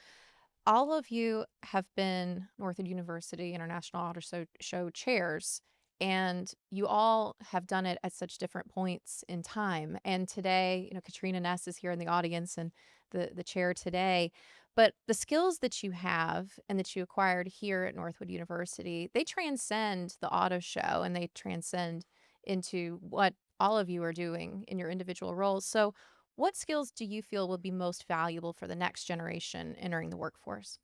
All of you have been Northwood University International Show chairs, and you all have done it at such different points in time. And today, Katrina Ness is here in the audience and the chair today. But the skills that you have and that you acquired here at Northwood University, they transcend the auto show and they transcend into what all of you are doing in your individual roles. So what skills do you feel will be most valuable for the next generation entering the workforce?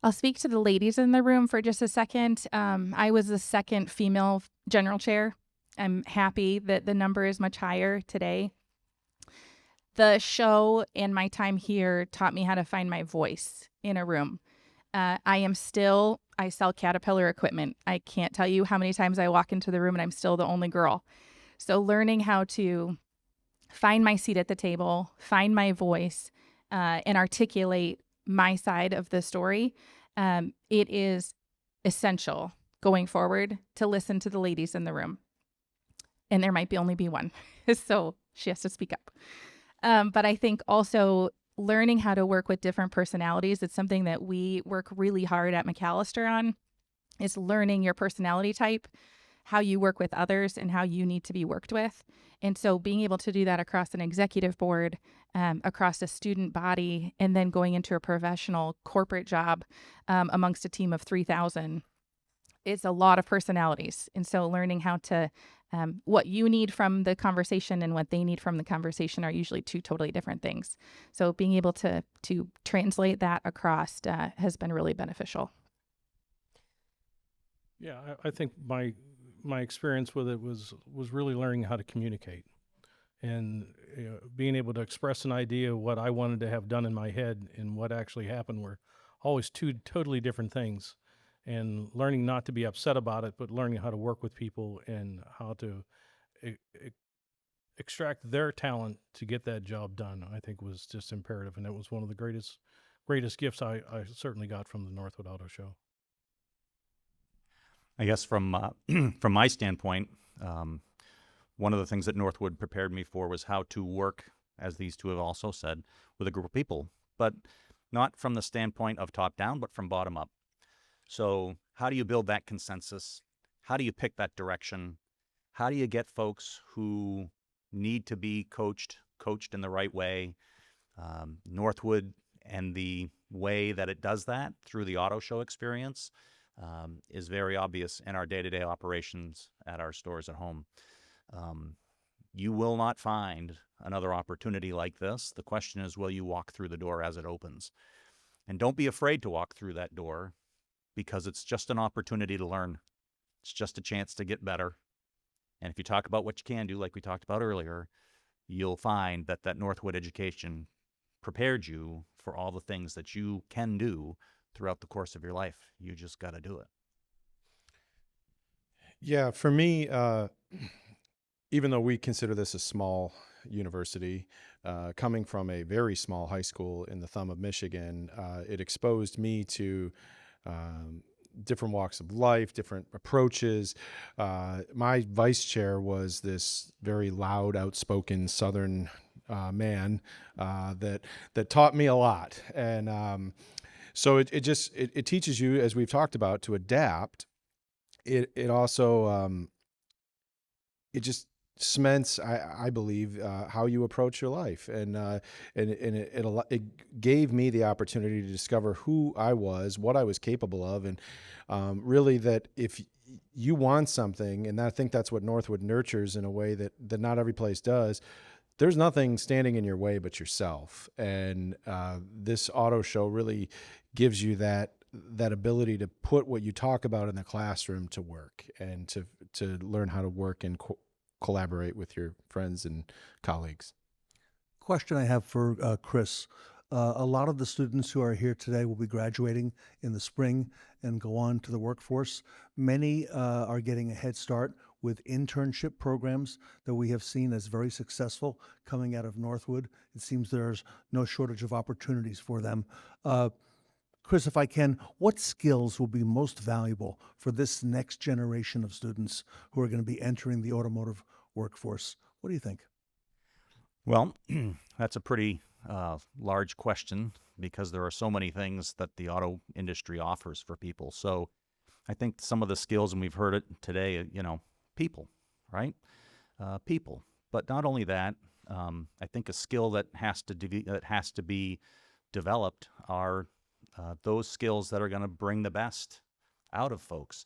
I'll speak to the ladies in the room for just a second. I was the second female general chair. I'm happy that the number is much higher today. The show and my time here taught me how to find my voice in a room. I sell Caterpillar equipment. I can't tell you how many times I walk into the room and I'm still the only girl. So learning how to find my seat at the table, find my voice, and articulate my side of the story, it is essential going forward to listen to the ladies in the room. And there might only be one, so she has to speak up. But I think also learning how to work with different personalities, it's something that we work really hard at MacAllister on, is learning your personality type, how you work with others, and how you need to be worked with. And so being able to do that across an executive board, across a student body, and then going into a professional corporate job amongst a team of 3,000 is a lot of personalities. And so learning how to, what you need from the conversation and what they need from the conversation are usually two totally different things. So being able to translate that across has been really beneficial. Yeah, I think my experience with it was really learning how to communicate and being able to express an idea of what I wanted to have done in my head and what actually happened were always two totally different things, and learning not to be upset about it, but learning how to work with people and how to extract their talent to get that job done, I think was just imperative. And it was one of the greatest gifts I certainly got from the Northwood Auto Show. I guess from my standpoint, one of the things that Northwood prepared me for was how to work, as these two have also said, with a group of people, but not from the standpoint of top down, but from bottom up. So how do you build that consensus? How do you pick that direction? How do you get folks who need to be coached in the right way? Northwood and the way that it does that through the auto show experience is very obvious in our day-to-day operations at our stores at home. You will not find another opportunity like this. The question is, will you walk through the door as it opens? And don't be afraid to walk through that door, because it's just an opportunity to learn. It's just a chance to get better. And if you talk about what you can do, like we talked about earlier, you'll find that Northwood education prepared you for all the things that you can do throughout the course of your life. You just got to do it. Yeah, for me, even though we consider this a small university, coming from a very small high school in the thumb of Michigan, it exposed me to different walks of life, different approaches. My vice chair was this very loud, outspoken Southern man that taught me a lot. And so it teaches you, as we've talked about, to adapt. It also it just cements, I believe, how you approach your life, and it gave me the opportunity to discover who I was, what I was capable of, and really that if you want something, and I think that's what Northwood nurtures in a way that not every place does. There's nothing standing in your way but yourself, and this auto show really gives you that ability to put what you talk about in the classroom to work, and to learn how to work and collaborate with your friends and colleagues. Question I have for Chris. A lot of the students who are here today will be graduating in the spring and go on to the workforce. Many are getting a head start with internship programs that we have seen as very successful coming out of Northwood. It seems there's no shortage of opportunities for them. Chris, if I can, what skills will be most valuable for this next generation of students who are going to be entering the automotive workforce? What do you think? Well, that's a pretty large question because there are so many things that the auto industry offers for people. So I think some of the skills, and we've heard it today, people, right? People. But not only that, I think a skill that has to be developed are those skills that are going to bring the best out of folks.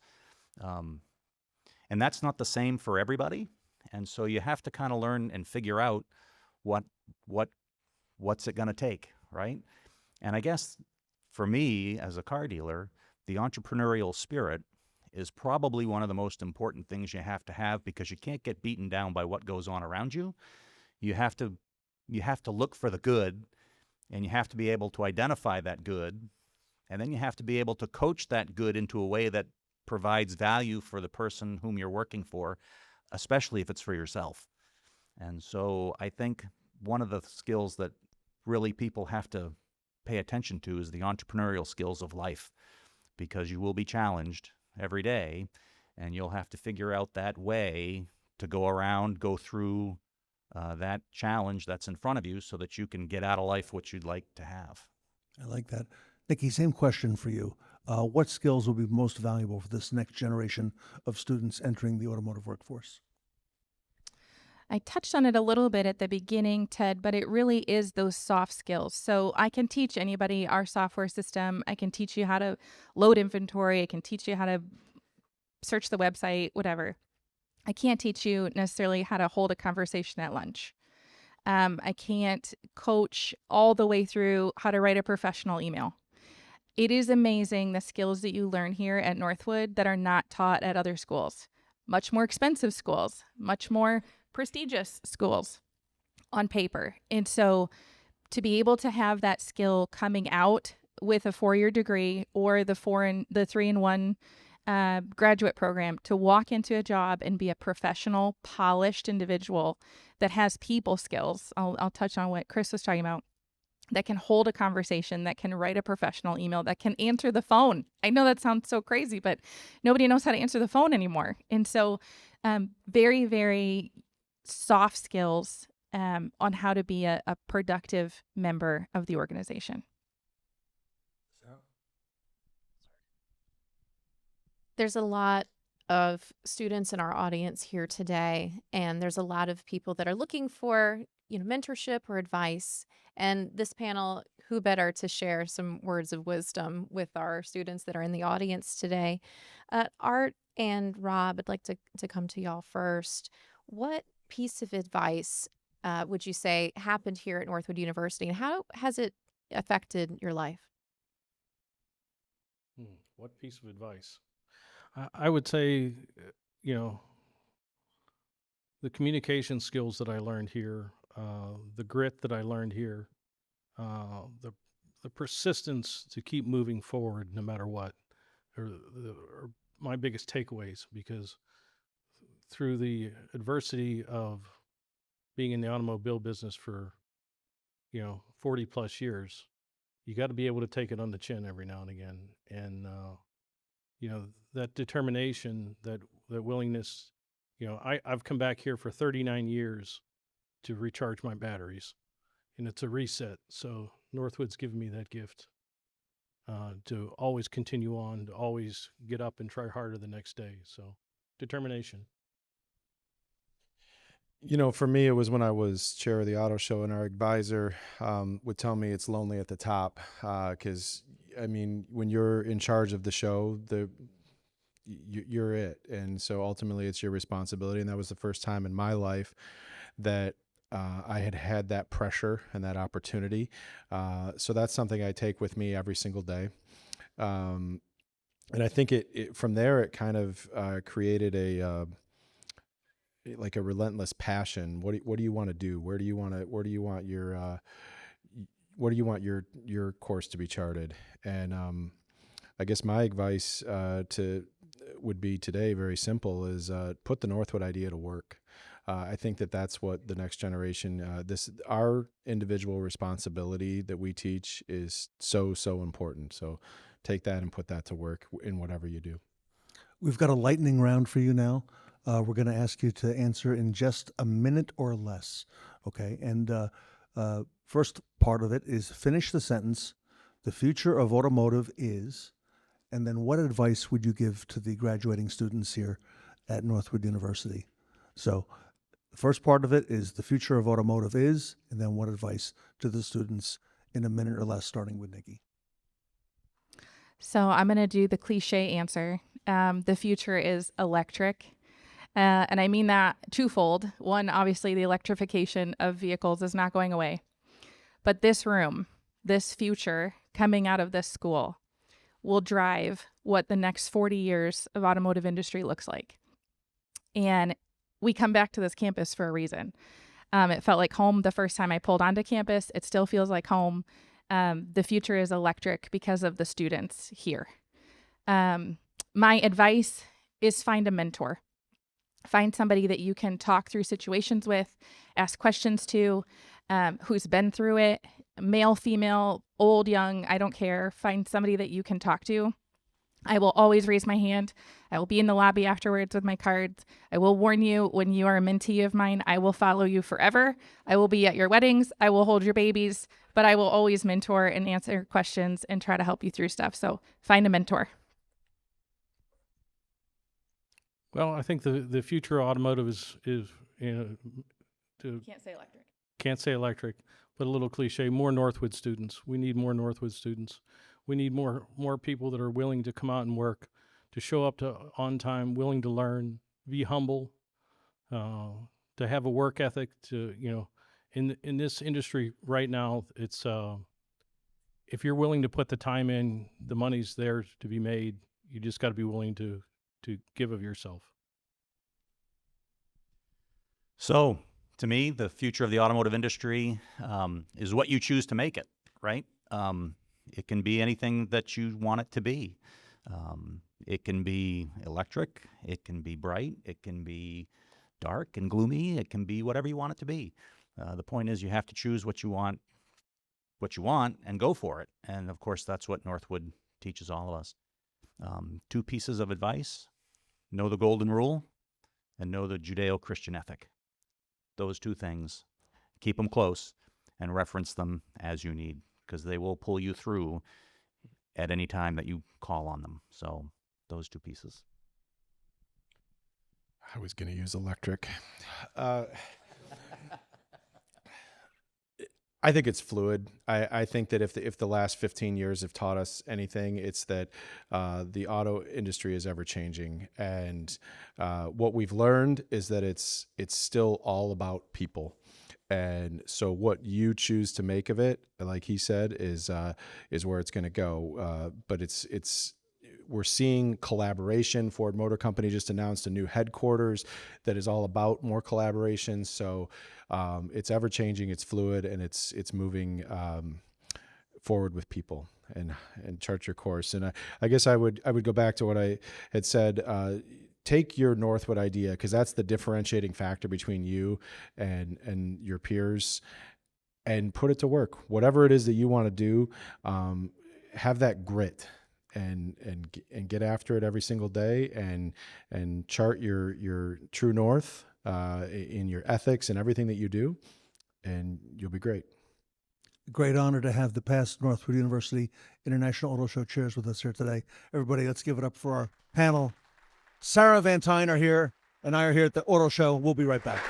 And that's not the same for everybody. And so you have to kind of learn and figure out what's it going to take, right? And I guess for me as a car dealer, the entrepreneurial spirit is probably one of the most important things you have to have, because you can't get beaten down by what goes on around you. You have to look for the good, and you have to be able to identify that good, and then you have to be able to coach that good into a way that provides value for the person whom you're working for, especially if it's for yourself. And so I think one of the skills that really people have to pay attention to is the entrepreneurial skills of life, because you will be challenged every day, and you'll have to figure out that way to go through that challenge that's in front of you so that you can get out of life what you'd like to have. I like that. Nikki, same question for you. What skills will be most valuable for this next generation of students entering the automotive workforce? I touched on it a little bit at the beginning, Ted, but it really is those soft skills. So I can teach anybody our software system. I can teach you how to load inventory. I can teach you how to search the website, whatever. I can't teach you necessarily how to hold a conversation at lunch. I can't coach all the way through how to write a professional email. It is amazing the skills that you learn here at Northwood that are not taught at other schools. Much more expensive schools, much more prestigious schools on paper. And so to be able to have that skill coming out with a 4-year degree or the 3-in-1 graduate program, to walk into a job and be a professional, polished individual that has people skills. I'll touch on what Chris was talking about, that can hold a conversation, that can write a professional email, that can answer the phone. I know that sounds so crazy, but nobody knows how to answer the phone anymore. And so very, very soft skills on how to be a productive member of the organization. There's a lot of students in our audience here today, and there's a lot of people that are looking for, mentorship or advice. And this panel, who better to share some words of wisdom with our students that are in the audience today? Art and Rob, I'd like to come to y'all first. What piece of advice would you say happened here at Northwood University, and how has it affected your life? What piece of advice? I would say, the communication skills that I learned here, the grit that I learned here, the persistence to keep moving forward no matter what, are my biggest takeaways, because through the adversity of being in the automobile business for, 40 plus years, you got to be able to take it on the chin every now and again. And, that determination, that willingness, I've come back here for 39 years to recharge my batteries, and it's a reset. So Northwood's given me that gift to always continue on, to always get up and try harder the next day. So determination. For me, it was when I was chair of the auto show, and our advisor would tell me it's lonely at the top, because, when you're in charge of the show, you're it. And so ultimately it's your responsibility. And that was the first time in my life that I had that pressure and that opportunity. So that's something I take with me every single day. And I think it from there, it kind of created a relentless passion. What do you want to do? Where do you want your course to be charted? And I guess my advice would be today, very simple, is put the Northwood idea to work. I think that that's what the next generation, our individual responsibility that we teach is so important. So take that and put that to work in whatever you do. We've got a lightning round for you now. We're going to ask you to answer in just a minute or less. Okay. And first part of it is finish the sentence. The future of automotive is, and then what advice would you give to the graduating students here at Northwood University? So the first part of it is the future of automotive is, and then what advice to the students in a minute or less, starting with Nikki. So I'm going to do the cliche answer. The future is electric. And I mean that twofold. One, obviously, the electrification of vehicles is not going away. But this room, this future coming out of this school will drive what the next 40 years of automotive industry looks like. And we come back to this campus for a reason. It felt like home the first time I pulled onto campus. It still feels like home. The future is electric because of the students here. My advice is find a mentor. Find somebody that you can talk through situations with, ask questions to, who's been through it, male, female, old, young, I don't care. Find somebody that you can talk to. I will always raise my hand. I will be in the lobby afterwards with my cards. I will warn you when you are a mentee of mine, I will follow you forever. I will be at your weddings. I will hold your babies, but I will always mentor and answer questions and try to help you through stuff. So find a mentor. Well, I think the future of automotive is Can't say electric. Can't say electric, but a little cliche, more Northwood students. We need more Northwood students. We need more people that are willing to come out and work, to show up on time, willing to learn, be humble, to have a work ethic. In this industry right now, it's if you're willing to put the time in, the money's there to be made. You just got to be willing to give of yourself. So, to me, the future of the automotive industry is what you choose to make it, right? It can be anything that you want it to be. It can be electric, it can be bright, it can be dark and gloomy, it can be whatever you want it to be. The point is you have to choose what you want and go for it. And of course, that's what Northwood teaches all of us. 2 pieces of advice: know the golden rule and know the Judeo-Christian ethic. Those 2 things, keep them close and reference them as you need, because they will pull you through at any time that you call on them. So those 2 pieces. I was going to use electric. I think it's fluid. I think that if the last 15 years have taught us anything, it's that the auto industry is ever changing, and what we've learned is that it's still all about people. And so what you choose to make of it, like he said, is where it's going to go. But we're seeing collaboration. Ford Motor Company just announced a new headquarters that is all about more collaboration. So it's ever changing, it's fluid, and it's moving forward with people and chart your course. And I guess I would go back to what I had said. Take your Northwood idea, because that's the differentiating factor between you and your peers, and put it to work. Whatever it is that you want to do, have that grit and get after it every single day, and chart your true north in your ethics and everything that you do, and you'll be great. Great honor to have the past Northwood University International Auto Show chairs with us here today. Everybody, let's give it up for our panel. Sarah Vantine are here, and I are here at the Auto Show. We'll be right back.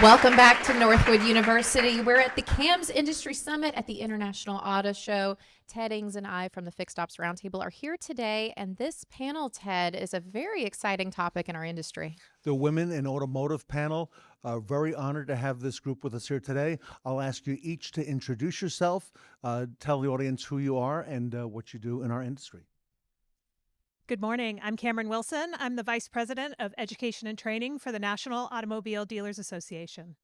Welcome back to Northwood University. We're at the CAMS Industry Summit at the International Auto Show. Ted Ings and I from the Fixed Ops Roundtable are here today, and this panel, Ted, is a very exciting topic in our industry. The Women in Automotive panel are very honored to have this group with us here today. I'll ask you each to introduce yourself, tell the audience who you are and what you do in our industry. Good morning. I'm Cameron Wilson. I'm the Vice President of Education and Training for the National Automobile Dealers Association.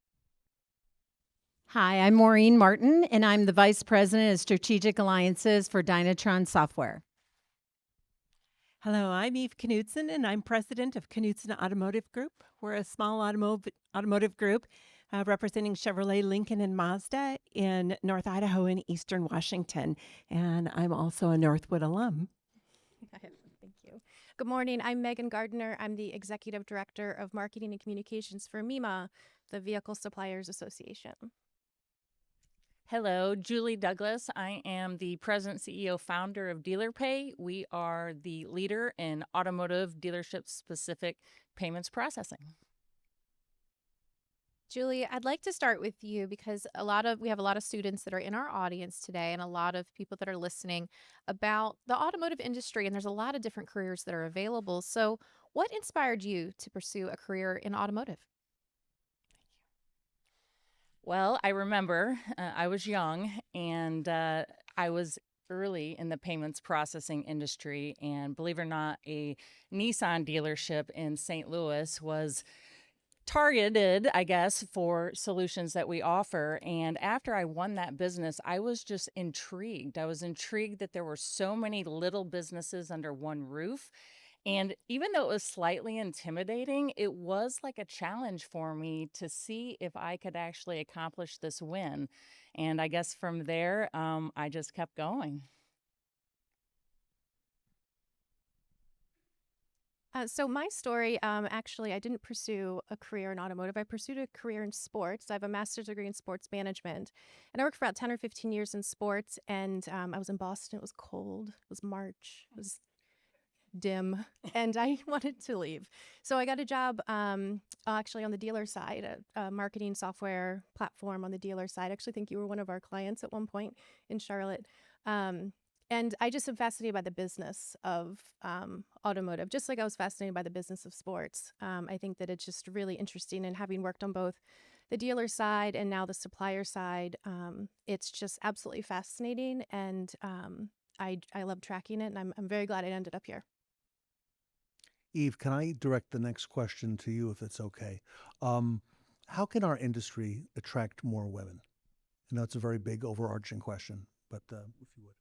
Hi, I'm Maureen Martin, and I'm the Vice President of Strategic Alliances for Dynatron Software. Hello, I'm Eve Knudsen, and I'm President of Knudsen Automotive Group. We're a small automotive group representing Chevrolet, Lincoln, and Mazda in North Idaho and Eastern Washington. And I'm also a Northwood alum. Thank you. Good morning. I'm Megan Gardner. I'm the Executive Director of Marketing and Communications for MEMA, the Vehicle Suppliers Association. Hello, Julie Douglas. I am the President, CEO, Founder of DealerPay. We are the leader in automotive dealership-specific payments processing. Julie, I'd like to start with you because we have a lot of students that are in our audience today and a lot of people that are listening about the automotive industry, and there's a lot of different careers that are available. So what inspired you to pursue a career in automotive? Well, I remember I was young and I was early in the payments processing industry, and believe it or not, a Nissan dealership in St. Louis was targeted, I guess, for solutions that we offer. And after I won that business, I was just intrigued. I was intrigued that there were so many little businesses under one roof. And even though it was slightly intimidating, it was like a challenge for me to see if I could actually accomplish this win. And I guess from there, I just kept going. So my story, actually, I didn't pursue a career in automotive. I pursued a career in sports. I have a master's degree in sports management. And I worked for about 10 or 15 years in sports. And I was in Boston. It was cold. It was March. It was dim. And I wanted to leave. So I got a job actually on the dealer side, a marketing software platform on the dealer side. I actually think you were one of our clients at one point in Charlotte. And I just am fascinated by the business of automotive, just like I was fascinated by the business of sports. I think that it's just really interesting. And having worked on both the dealer side and now the supplier side, it's just absolutely fascinating. And I love tracking it. And I'm very glad I ended up here. Eve, can I direct the next question to you if it's okay? How can our industry attract more women? I know it's a very big overarching question, but if you would.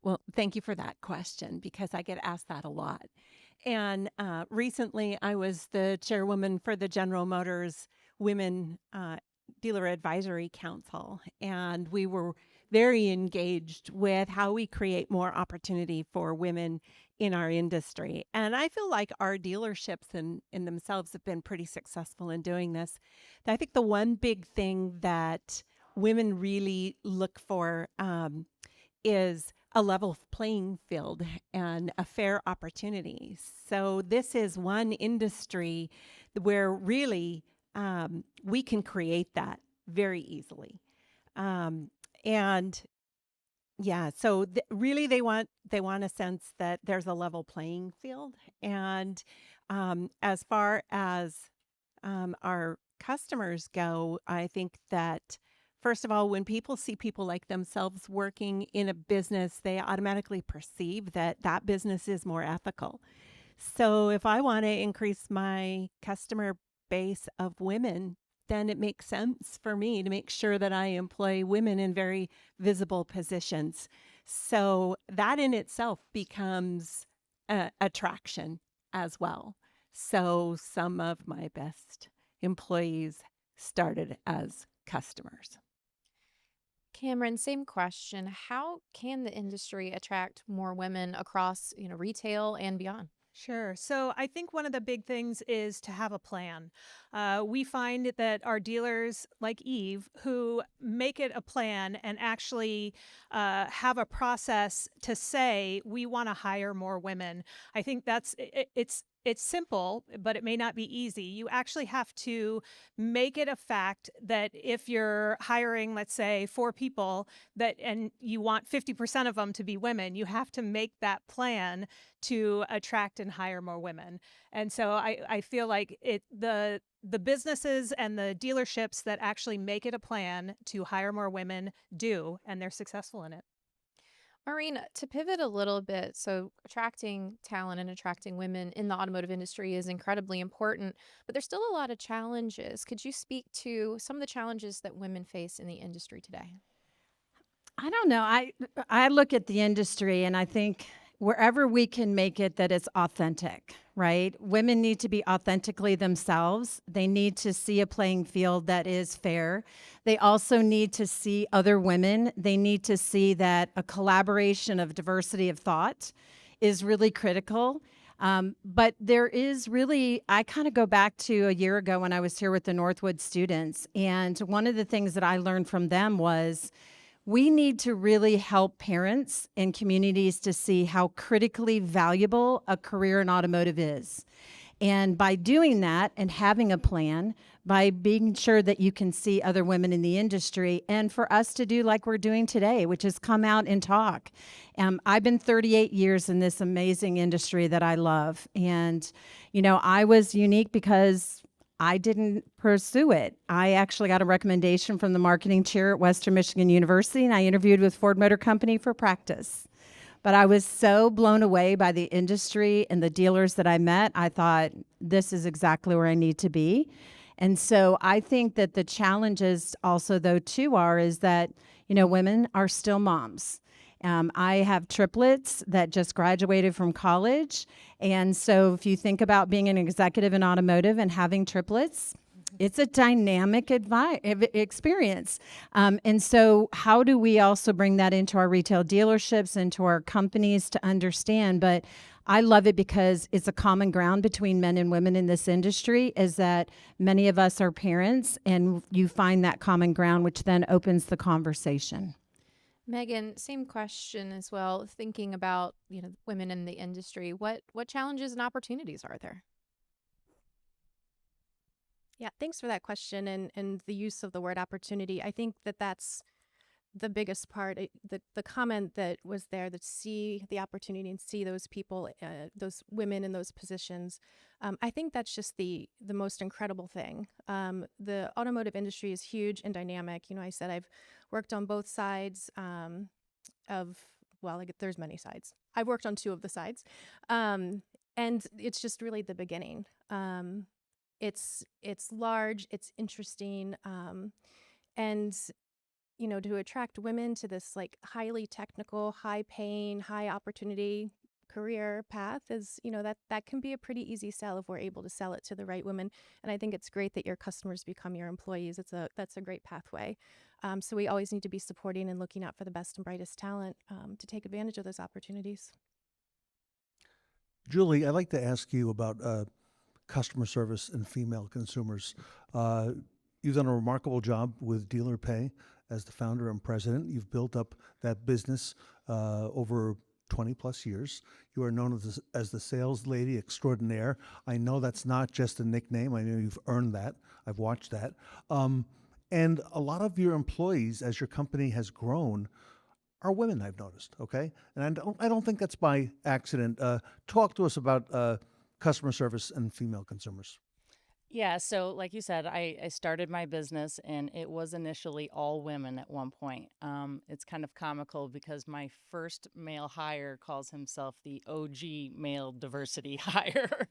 Well, thank you for that question because I get asked that a lot. And recently I was the chairwoman for the General Motors Women Dealer Advisory Council, and we were very engaged with how we create more opportunity for women in our industry. And I feel like our dealerships in themselves have been pretty successful in doing this. I think the one big thing that women really look for is a level playing field and a fair opportunity. So this is one industry where really we can create that very easily. And yeah, so really they want a sense that there's a level playing field. And as far as our customers go, I think that first of all, when people see people like themselves working in a business, they automatically perceive that that business is more ethical. So if I want to increase my customer base of women, then it makes sense for me to make sure that I employ women in very visible positions. So that in itself becomes attraction as well. So some of my best employees started as customers. Cameron, same question. How can the industry attract more women across, retail and beyond? Sure. So I think one of the big things is to have a plan. We find that our dealers like Eve who make it a plan and actually have a process to say, we want to hire more women. I think it's it's simple, but it may not be easy. You actually have to make it a fact that if you're hiring, let's say, 4 people and you want 50% of them to be women, you have to make that plan to attract and hire more women. And so I feel like the businesses and the dealerships that actually make it a plan to hire more women do, and they're successful in it. Maureen, to pivot a little bit, so attracting talent and attracting women in the automotive industry is incredibly important, but there's still a lot of challenges. Could you speak to some of the challenges that women face in the industry today? I don't know. I look at the industry and I think wherever we can make it that it's authentic, right? Women need to be authentically themselves. They need to see a playing field that is fair. They also need to see other women. They need to see that a collaboration of diversity of thought is really critical. But there is really, I kind of go back to a year ago when I was here with the Northwood students. And one of the things that I learned from them was we need to really help parents and communities to see how critically valuable a career in automotive is. And by doing that and having a plan, by being sure that you can see other women in the industry, and for us to do like we're doing today, which is come out and talk. I've been 38 years in this amazing industry that I love. And, you know, I was unique because I didn't pursue it. I actually got a recommendation from the marketing chair at Western Michigan University, and I interviewed with Ford Motor Company for practice. But I was so blown away by the industry and the dealers that I met, I thought, this is exactly where I need to be. And so I think that the challenges also, though, too, is that, you know, women are still moms. I have triplets that just graduated from college. And so if you think about being an executive in automotive and having triplets, it's a dynamic experience. And so how do we also bring that into our retail dealerships, into our companies to understand? But I love it because it's a common ground between men and women in this industry, is that many of us are parents, and you find that common ground, which then opens the conversation. Megan, same question as well. Thinking about, you know, women in the industry, what challenges and opportunities are there? Yeah, thanks for that question and the use of the word opportunity. I think that's the biggest part. The comment that was there, that see the opportunity and see those people, those women in those positions. I think that's just the most incredible thing. The automotive industry is huge and dynamic. You know, I said I've worked on both sides there's many sides. I've worked on 2 of the sides. And it's just really the beginning. It's large, it's interesting, and you know, to attract women to this like highly technical, high paying, high opportunity career path is, you know, that can be a pretty easy sell if we're able to sell it to the right women. And I think it's great that your customers become your employees. That's a great pathway. So we always need to be supporting and looking out for the best and brightest talent to take advantage of those opportunities. Julie, I'd like to ask you about customer service and female consumers. You've done a remarkable job with Dealer Pay as the founder and president. You've built up that business over 20 plus years. You are known as the sales lady extraordinaire. I know that's not just a nickname. I know you've earned that. I've watched that. And a lot of your employees, as your company has grown, are women, I've noticed, okay? And I don't think that's by accident. Talk to us about customer service and female consumers. Yeah, so like you said, I started my business and it was initially all women at one point. It's kind of comical because my first male hire calls himself the OG male diversity hire.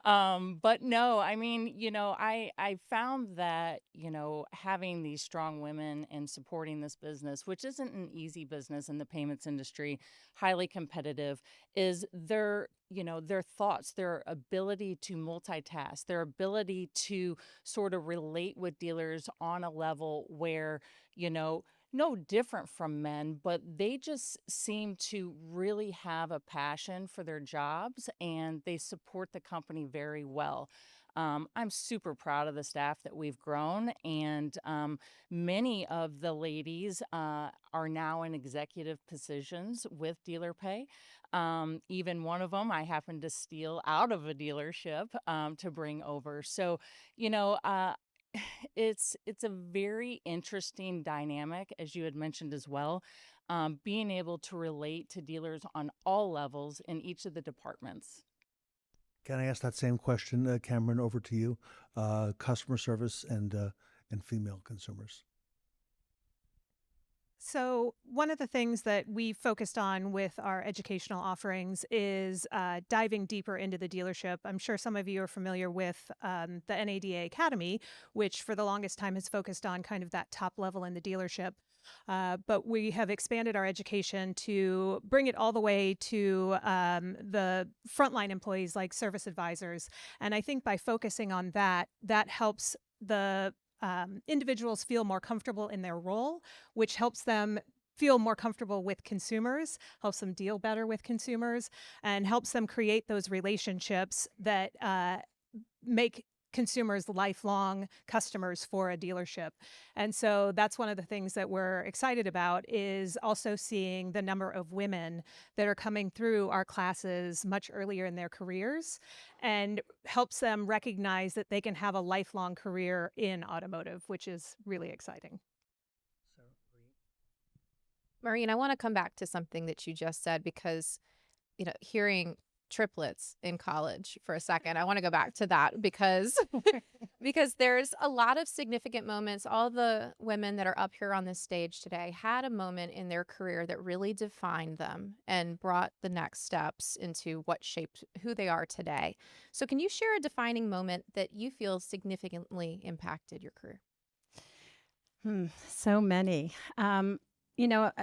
But no, I mean, you know, I found that, you know, having these strong women and supporting this business, which isn't an easy business in the payments industry, highly competitive, is their thoughts, their ability to multitask, their ability to sort of relate with dealers on a level where, you know, no different from men, but they just seem to really have a passion for their jobs and they support the company very well. I'm super proud of the staff that we've grown, and many of the ladies are now in executive positions with Dealer Pay. Even one of them I happened to steal out of a dealership to bring over. So, you know, it's a very interesting dynamic, as you had mentioned as well, being able to relate to dealers on all levels in each of the departments. Can I ask that same question, Cameron, over to you? Customer service and female consumers. So, one of the things that we focused on with our educational offerings is diving deeper into the dealership. I'm sure some of you are familiar with the NADA Academy, which for the longest time has focused on kind of that top level in the dealership. But we have expanded our education to bring it all the way to the frontline employees like service advisors. And I think by focusing on that, that helps the individuals feel more comfortable in their role, which helps them feel more comfortable with consumers, helps them deal better with consumers, and helps them create those relationships that make consumers lifelong customers for a dealership. And so that's one of the things that we're excited about, is also seeing the number of women that are coming through our classes much earlier in their careers, and helps them recognize that they can have a lifelong career in automotive, which is really exciting. Maureen, I want to come back to something that you just said, because, hearing triplets in college for a second, I want to go back to that because because there's a lot of significant moments. All the women that are up here on this stage today had a moment in their career that really defined them and brought the next steps into what shaped who they are today. So can you share a defining moment that you feel significantly impacted your career? So many.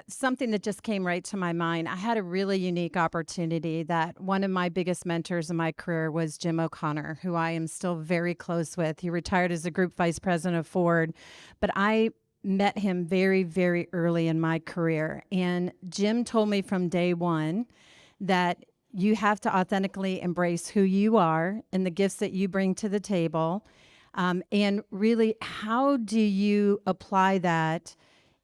Something that just came right to my mind. I had a really unique opportunity that one of my biggest mentors in my career was Jim O'Connor, who I am still very close with. He retired as a group vice president of Ford, but I met him very, very early in my career. And Jim told me from day one that you have to authentically embrace who you are and the gifts that you bring to the table. And really, how do you apply that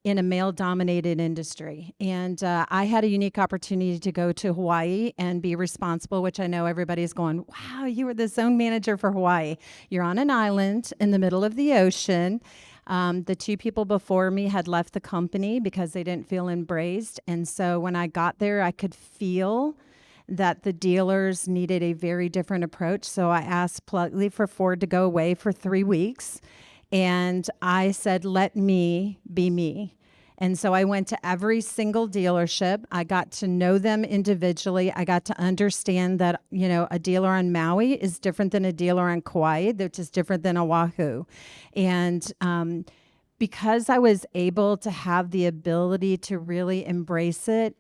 in a male-dominated industry? And I had a unique opportunity to go to Hawaii and be responsible, which I know everybody's going, wow, you were the zone manager for Hawaii. You're on an island in the middle of the ocean. The two people before me had left the company because they didn't feel embraced. And so when I got there, I could feel that the dealers needed a very different approach. So I asked politely for Ford to go away for 3 weeks. And I said, let me be me. And so I went to every single dealership. I got to know them individually. I got to understand that, a dealer on Maui is different than a dealer on Kauai, which is different than Oahu. And because I was able to have the ability to really embrace it,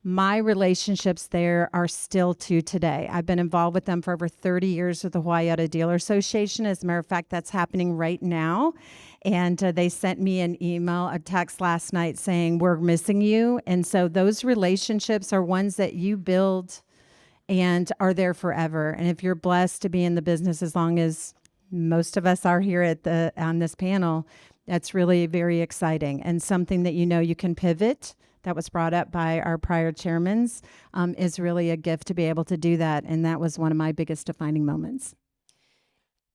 my relationships there are still to today. I've been involved with them for over 30 years with the Hawaii Auto Dealer Association. As a matter of fact, that's happening right now. And they sent me an email, a text last night saying, we're missing you. And so those relationships are ones that you build and are there forever. And if you're blessed to be in the business, as long as most of us are here on this panel, that's really very exciting and something that you can pivot. That was brought up by our prior chairmans, is really a gift to be able to do that. And that was one of my biggest defining moments.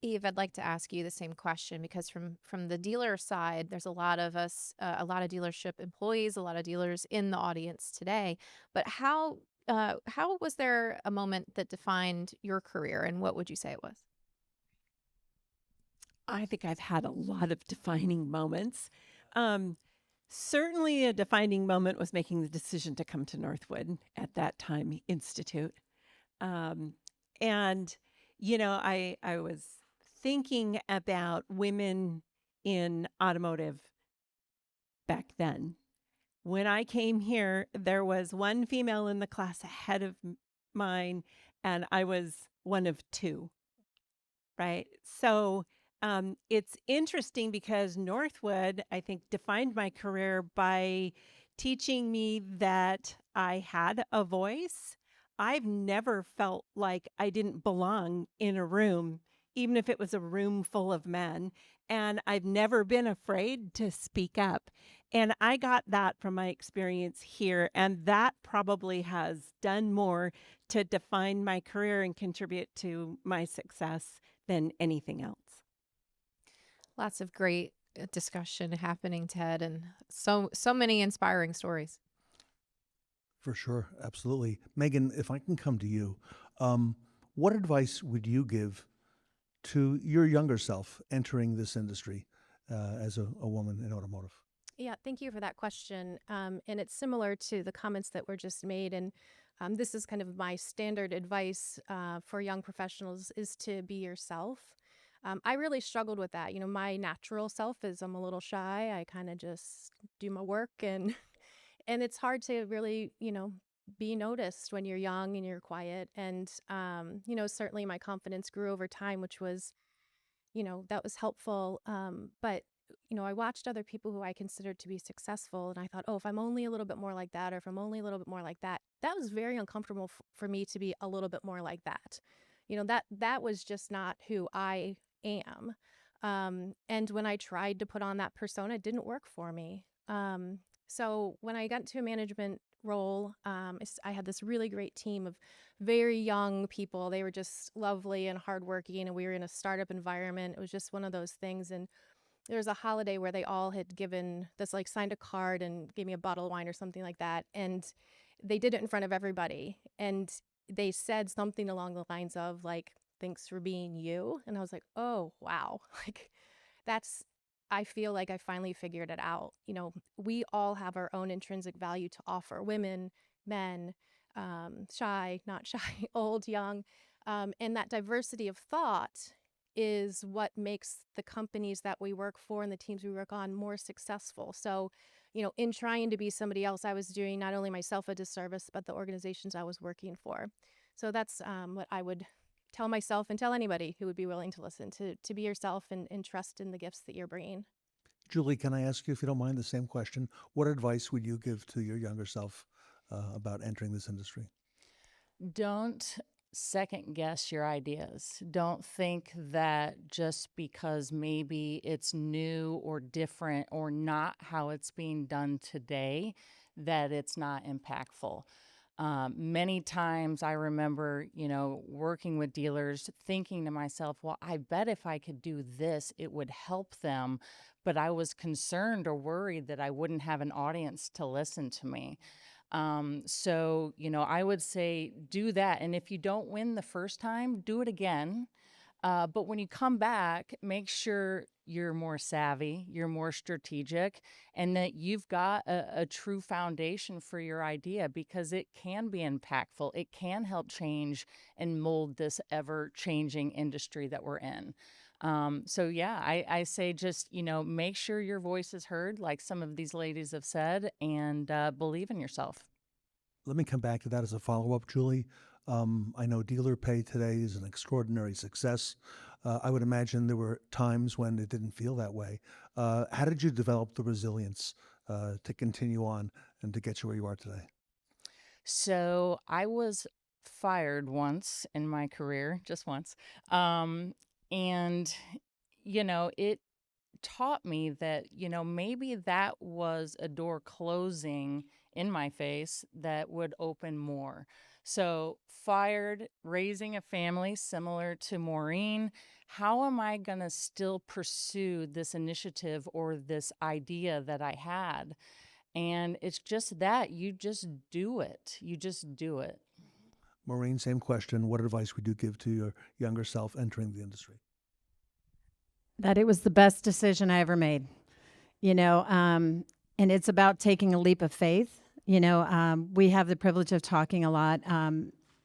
Eve, I'd like to ask you the same question, because from the dealer side, there's a lot of us, a lot of dealership employees, a lot of dealers in the audience today. But how was there a moment that defined your career, and what would you say it was? I think I've had a lot of defining moments. Certainly a defining moment was making the decision to come to Northwood, at that time Institute. And, I was thinking about women in automotive back then. When I came here, there was one female in the class ahead of mine, and I was one of two, right? So It's interesting because Northwood, I think, defined my career by teaching me that I had a voice. I've never felt like I didn't belong in a room, even if it was a room full of men. And I've never been afraid to speak up. And I got that from my experience here. And that probably has done more to define my career and contribute to my success than anything else. Lots of great discussion happening, Ted, and so many inspiring stories. For sure, absolutely. Megan, if I can come to you, what advice would you give to your younger self entering this industry as a woman in automotive? Yeah, thank you for that question. And it's similar to the comments that were just made. And this is kind of my standard advice for young professionals is to be yourself. I really struggled with that. You know, my natural self is I'm a little shy. I kind of just do my work and and it's hard to really, be noticed when you're young and you're quiet. And certainly my confidence grew over time, which was, that was helpful. But I watched other people who I considered to be successful, and I thought, oh, if I'm only a little bit more like that, or if I'm only a little bit more like that, that was very uncomfortable for me to be a little bit more like that. That was just not who I am. And when I tried to put on that persona, it didn't work for me. So when I got into a management role, I had this really great team of very young people. They were just lovely and hardworking, and we were in a startup environment. It was just one of those things. And there was a holiday where they all had given this, like, signed a card and gave me a bottle of wine or something like that. And they did it in front of everybody. And they said something along the lines of, like, thanks for being you. And I was like, oh, wow. Like, I feel like I finally figured it out. We all have our own intrinsic value to offer, women, men, shy, not shy, old, young. And that diversity of thought is what makes the companies that we work for and the teams we work on more successful. So, in trying to be somebody else, I was doing not only myself a disservice, but the organizations I was working for. So that's what I would tell myself and tell anybody who would be willing to listen, to be yourself and trust in the gifts that you're bringing. Julie, can I ask you, if you don't mind, the same question? What advice would you give to your younger self about entering this industry? Don't second guess your ideas. Don't think that just because maybe it's new or different or not how it's being done today, that it's not impactful. Many times I remember, working with dealers thinking to myself, well, I bet if I could do this, it would help them. But I was concerned or worried that I wouldn't have an audience to listen to me. So, I would say do that. And if you don't win the first time, do it again. But when you come back, make sure you're more savvy, you're more strategic, and that you've got a true foundation for your idea, because it can be impactful. It can help change and mold this ever-changing industry that we're in. I say just, make sure your voice is heard, like some of these ladies have said, and believe in yourself. Let me come back to that as a follow-up, Julie. I know dealer pay today is an extraordinary success. I would imagine there were times when it didn't feel that way. How did you develop the resilience to continue on and to get you where you are today? So I was fired once in my career, just once. And, it taught me that, maybe that was a door closing in my face that would open more. So fired, raising a family similar to Maureen, how am I going to still pursue this initiative or this idea that I had? And it's just that you just do it. You just do it. Maureen, same question. What advice would you give to your younger self entering the industry? That it was the best decision I ever made, and it's about taking a leap of faith. We have the privilege of talking a lot.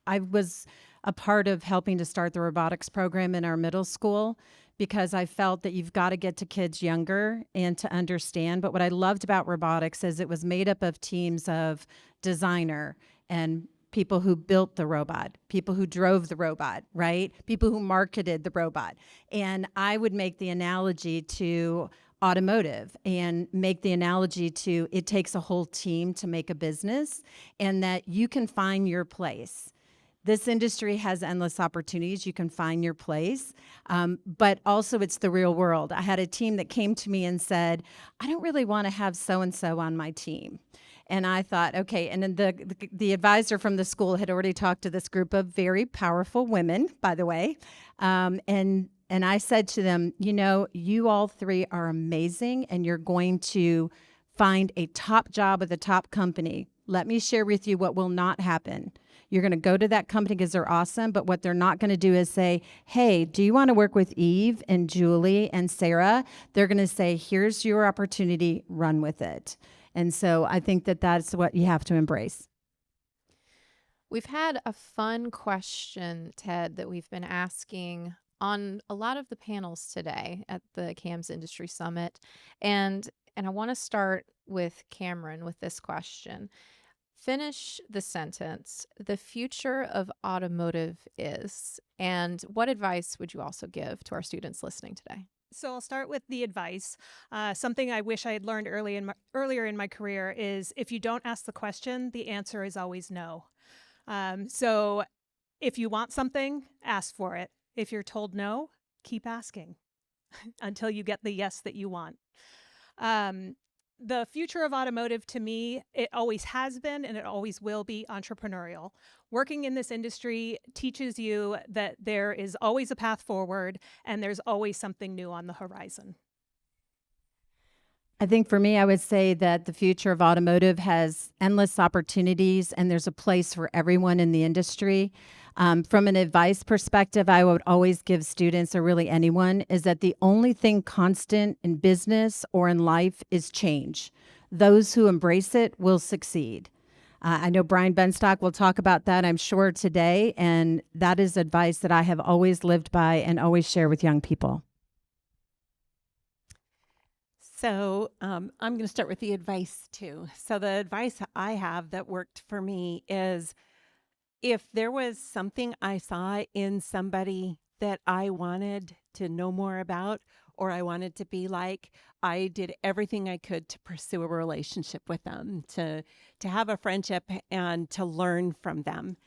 I was a part of helping to start the robotics program in our middle school because I felt that you've got to get to kids younger and to understand. But what I loved about robotics is it was made up of teams of designer and people who built the robot, people who drove the robot, right? People who marketed the robot. And I would make the analogy to automotive and make the analogy to it takes a whole team to make a business, and that you can find your place. This industry has endless opportunities. You can find your place, but also it's the real world. I had a team that came to me and said, I don't really want to have so-and-so on my team. And I thought, okay, and then the advisor from the school had already talked to this group of very powerful women, by the way, and I said to them, you know, you all three are amazing, and you're going to find a top job with a top company. Let me share with you what will not happen. You're going to go to that company because they're awesome, but what they're not going to do is say, hey, do you want to work with Eve and Julie and Sarah? They're going to say, here's your opportunity, run with it. And so I think that that's what you have to embrace. We've had a fun question, Ted, that we've been asking on a lot of the panels today at the CAMS Industry Summit. And I want to start with Cameron with this question. Finish the sentence. The future of automotive is, and what advice would you also give to our students listening today? So I'll start with the advice. Something I wish I had learned earlier in my career is if you don't ask the question, the answer is always no. So if you want something, ask for it. If you're told no, keep asking until you get the yes that you want. The future of automotive, to me, it always has been and it always will be entrepreneurial. Working in this industry teaches you that there is always a path forward and there's always something new on the horizon. I think for me, I would say that the future of automotive has endless opportunities, and there's a place for everyone in the industry. From an advice perspective, I would always give students, or really anyone, is that the only thing constant in business or in life is change. Those who embrace it will succeed. I know Brian Benstock will talk about that, I'm sure, today, and that is advice that I have always lived by and always share with young people. So I'm going to start with the advice too. So the advice I have that worked for me is if there was something I saw in somebody that I wanted to know more about or I wanted to be like, I did everything I could to pursue a relationship with them, to have a friendship and to learn from them.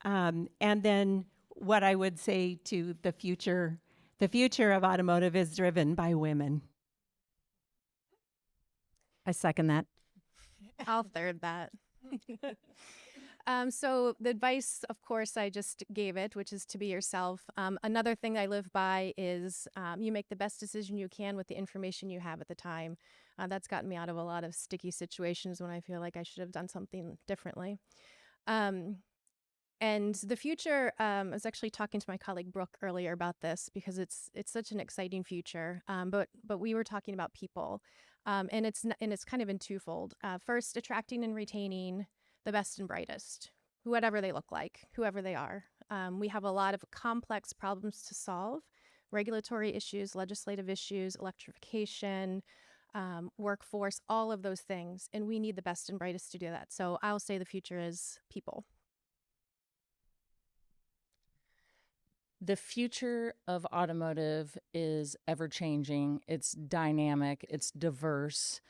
And then what I would say to the future of automotive is driven by women. I second that. I'll third that. So the advice, of course, I just gave it, which is to be yourself. Another thing I live by is you make the best decision you can with the information you have at the time. That's gotten me out of a lot of sticky situations when I feel like I should have done something differently. And the future, I was actually talking to my colleague Brooke earlier about this because it's such an exciting future. But we were talking about people. And it's kind of in twofold. First, attracting and retaining the best and brightest, whatever they look like, whoever they are. We have a lot of complex problems to solve, regulatory issues, legislative issues, electrification, workforce, all of those things. And we need the best and brightest to do that. So I'll say the future is people. The future of automotive is ever changing. It's dynamic, it's diverse,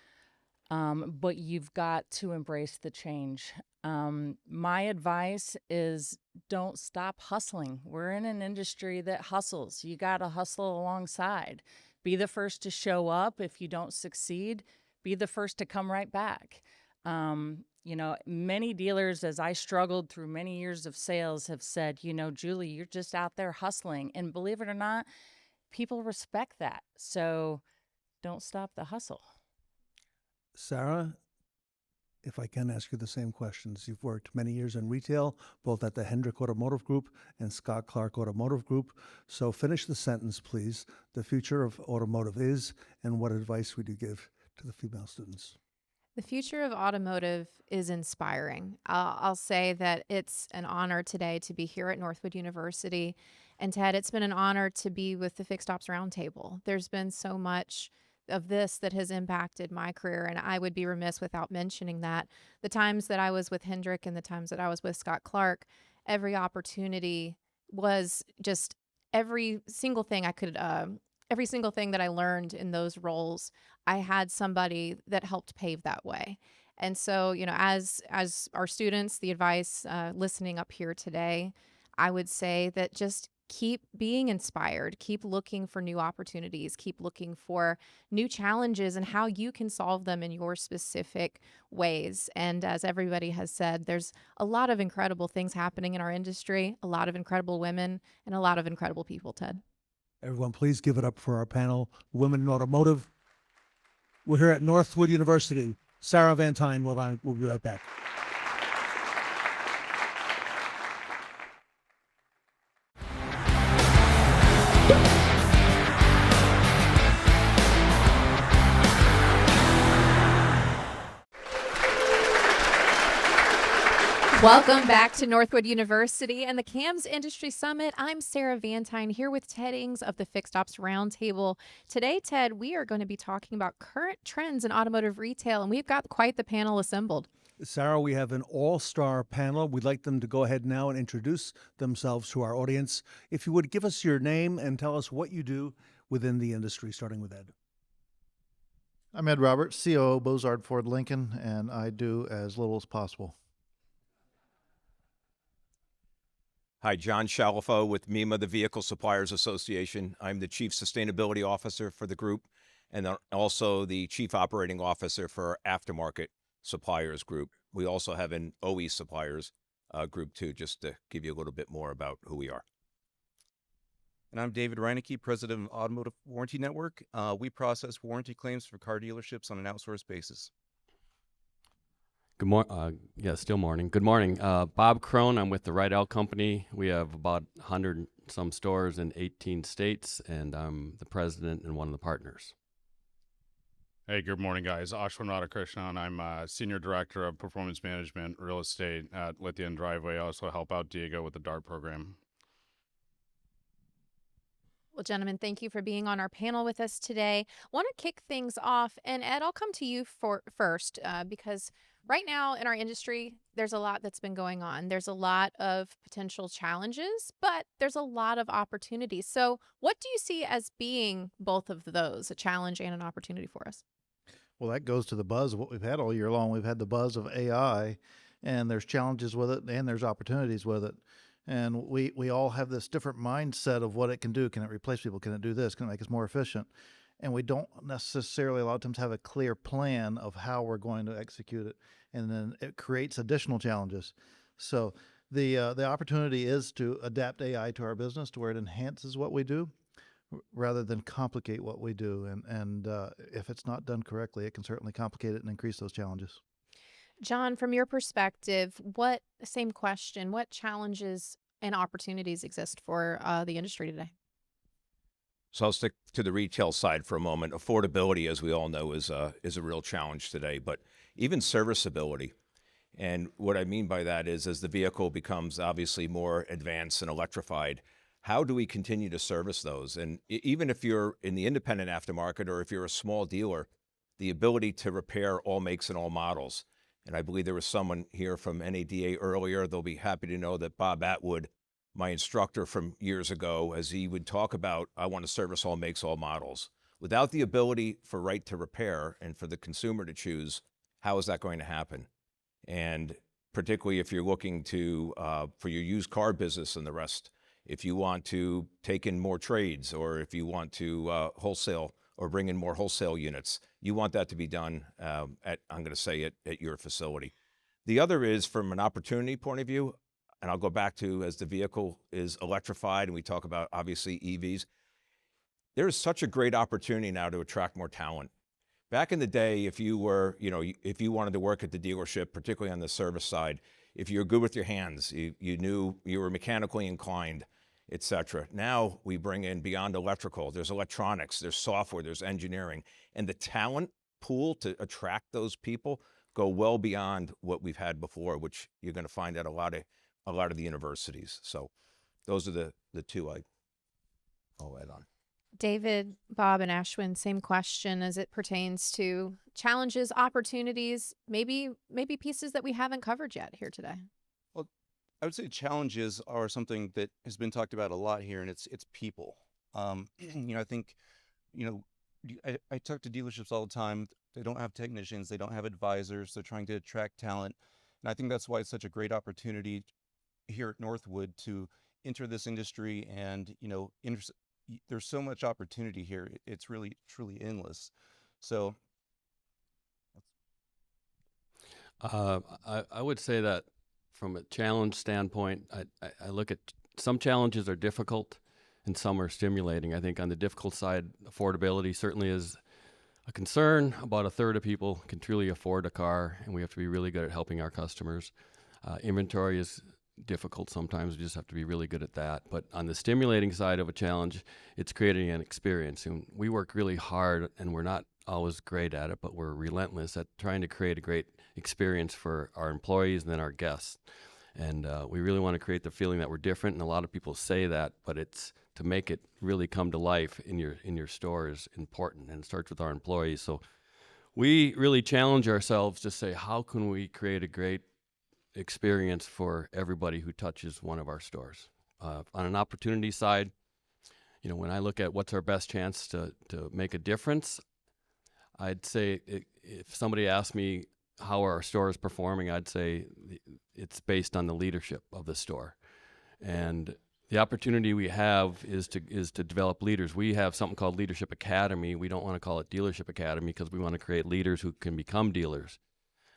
but you've got to embrace the change. My advice is don't stop hustling. We're in an industry that hustles. You got to hustle alongside. Be the first to show up. If you don't succeed, be the first to come right back. You know, many dealers, as I struggled through many years of sales, have said, you know, Julie, you're just out there hustling. And believe it or not, people respect that. So don't stop the hustle. Sarah, if I can ask you the same questions. You've worked many years in retail, both at the Hendrick Automotive Group and Scott Clark Automotive Group. So finish the sentence, please. The future of automotive is, and what advice would you give to the female students? The future of automotive is inspiring. I'll say that it's an honor today to be here at Northwood University. And Ted, it's been an honor to be with the Fixed Ops Roundtable. There's been so much of this that has impacted my career, and I would be remiss without mentioning that. The times that I was with Hendrick and the times that I was with Scott Clark, every opportunity was just every single thing I could, every single thing that I learned in those roles, I had somebody that helped pave that way. And so, as our students, the advice listening up here today, I would say that just keep being inspired, keep looking for new opportunities, keep looking for new challenges and how you can solve them in your specific ways. And as everybody has said, there's a lot of incredible things happening in our industry, a lot of incredible women, and a lot of incredible people, Ted. Everyone, please give it up for our panel, Women in Automotive. We're here at Northwood University. Sarah Vantine, we'll be right back. Welcome back to Northwood University and the CAMS Industry Summit. I'm Sarah Vantine here with Ted Ings of the Fixed Ops Roundtable. Today, Ted, we are going to be talking about current trends in automotive retail, and we've got quite the panel assembled. Sarah, we have an all-star panel. We'd like them to go ahead now and introduce themselves to our audience. If you would give us your name and tell us what you do within the industry, starting with Ed. I'm Ed Roberts, COO, Bozard Ford Lincoln, and I do as little as possible. Hi, John Shalafo with MEMA, the Vehicle Suppliers Association. I'm the Chief Sustainability Officer for the group and also the Chief Operating Officer for our Aftermarket Suppliers Group. We also have an OE Suppliers group too, just to give you a little bit more about who we are. And I'm David Reinecke, President of Automotive Warranty Network. We process warranty claims for car dealerships on an outsourced basis. Good morning. Still morning. Good morning. Bob Crone. I'm with the Rydell Company. We have about 100 some stores in 18 states, and I'm the president and one of the partners. Hey, good morning, guys. Ashwin Radhakrishnan. I'm Senior Director of Performance Management Real Estate at Lithia and Driveway. I also help out Diego with the DART program. Well, gentlemen, thank you for being on our panel with us today. I want to kick things off, and Ed, I'll come to you first because right now in our industry, there's a lot that's been going on. There's a lot of potential challenges, but there's a lot of opportunities. So what do you see as being both of those, a challenge and an opportunity for us? Well, that goes to the buzz of what we've had all year long. We've had the buzz of AI, and there's challenges with it, and there's opportunities with it. And we all have this different mindset of what it can do. Can it replace people? Can it do this? Can it make us more efficient? And we don't necessarily a lot of times have a clear plan of how we're going to execute it. And then it creates additional challenges. So the opportunity is to adapt AI to our business to where it enhances what we do rather than complicate what we do. And if it's not done correctly, it can certainly complicate it and increase those challenges. John, from your perspective, same question, what challenges and opportunities exist for the industry today? So I'll stick to the retail side for a moment. Affordability, as we all know, is a real challenge today, but even serviceability. And what I mean by that is as the vehicle becomes obviously more advanced and electrified, how do we continue to service those? And even if you're in the independent aftermarket or if you're a small dealer, the ability to repair all makes and all models. And I believe there was someone here from NADA earlier. They'll be happy to know that Bob Atwood, my instructor from years ago, as he would talk about, I want to service all makes, all models. Without the ability for right to repair and for the consumer to choose, how is that going to happen? And particularly if you're looking to, for your used car business and the rest, if you want to take in more trades or if you want to wholesale or bring in more wholesale units, you want that to be done I'm going to say at your facility. The other is from an opportunity point of view, and I'll go back to as the vehicle is electrified and we talk about obviously EVs, there is such a great opportunity now to attract more talent. Back in the day, if you were, if you wanted to work at the dealership, particularly on the service side, if you were good with your hands, you knew you were mechanically inclined, etc. Now we bring in beyond electrical, there's electronics, there's software, there's engineering, and the talent pool to attract those people go well beyond what we've had before, which you're going to find at a lot of the universities. So those are the two I'll add on. David, Bob, and Ashwin, same question as it pertains to challenges, opportunities, maybe pieces that we haven't covered yet here today. Well, I would say challenges are something that has been talked about a lot here, and it's people. I think, I talk to dealerships all the time. They don't have technicians, they don't have advisors. They're trying to attract talent, and I think that's why it's such a great opportunity here at Northwood to enter this industry. And there's so much opportunity here. It's really truly endless. So I would say that from a challenge standpoint, I look at some challenges are difficult and some are stimulating. I think on the difficult side, affordability certainly is a concern. About a third of people can truly afford a car, and we have to be really good at helping our customers. Inventory is difficult sometimes. We just have to be really good at that. But on the stimulating side of a challenge, it's creating an experience. And we work really hard, and we're not always great at it, but we're relentless at trying to create a great experience for our employees and then our guests. And we really want to create the feeling that we're different. And a lot of people say that, but it's to make it really come to life in your store is important, and it starts with our employees. So we really challenge ourselves to say, how can we create a great experience for everybody who touches one of our stores? On an opportunity side, when I look at what's our best chance to make a difference, I'd say if somebody asked me how our store is performing, I'd say it's based on the leadership of the store. And the opportunity we have is to develop leaders. We have something called Leadership Academy. We don't want to call it Dealership Academy because we want to create leaders who can become dealers.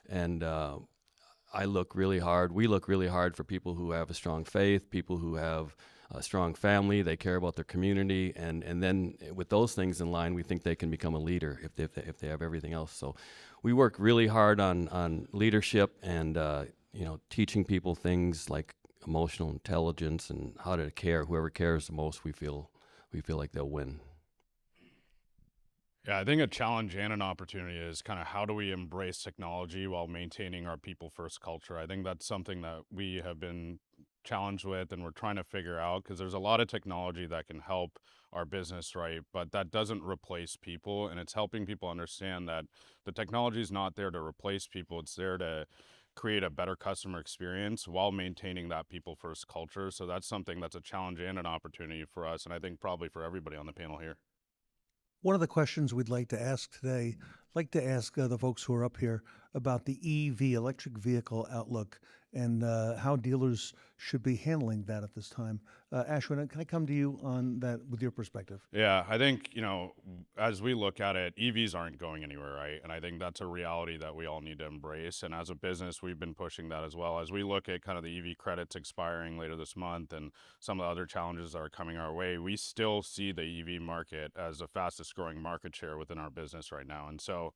And we look really hard for people who have a strong faith, people who have a strong family, they care about their community, and then with those things in line, we think they can become a leader if they have everything else. So we work really hard on leadership and teaching people things like emotional intelligence and how to care. Whoever cares the most, we feel like they'll win. Yeah, I think a challenge and an opportunity is kind of how do we embrace technology while maintaining our people first culture. I think that's something that we have been challenged with and we're trying to figure out, because there's a lot of technology that can help our business, right? But that doesn't replace people, and it's helping people understand that the technology is not there to replace people. It's there to create a better customer experience while maintaining that people first culture. So that's something that's a challenge and an opportunity for us, and I think probably for everybody on the panel here. One of the questions we'd like to ask today, I'd like to ask the folks who are up here about the EV, electric vehicle outlook, and how dealers should be handling that at this time. Ashwin, can I come to you on that with your perspective? Yeah, I think, as we look at it, EVs aren't going anywhere, right? And I think that's a reality that we all need to embrace. And as a business, we've been pushing that as well. As we look at kind of the EV credits expiring later this month and some of the other challenges that are coming our way, we still see the EV market as the fastest growing market share within our business right now. And so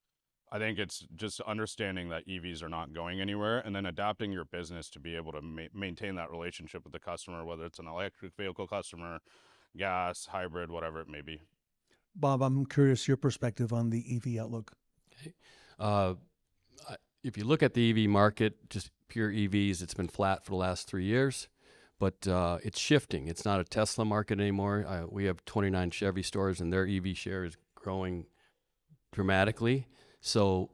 I think it's just understanding that EVs are not going anywhere and then adapting your business to be able to maintain that relationship with the customer, whether it's an electric vehicle customer, gas, hybrid, whatever it may be. Bob, I'm curious your perspective on the EV outlook. Okay. If you look at the EV market, just pure EVs, it's been flat for the last 3 years, but it's shifting. It's not a Tesla market anymore. We have 29 Chevy stores, and their EV share is growing dramatically. So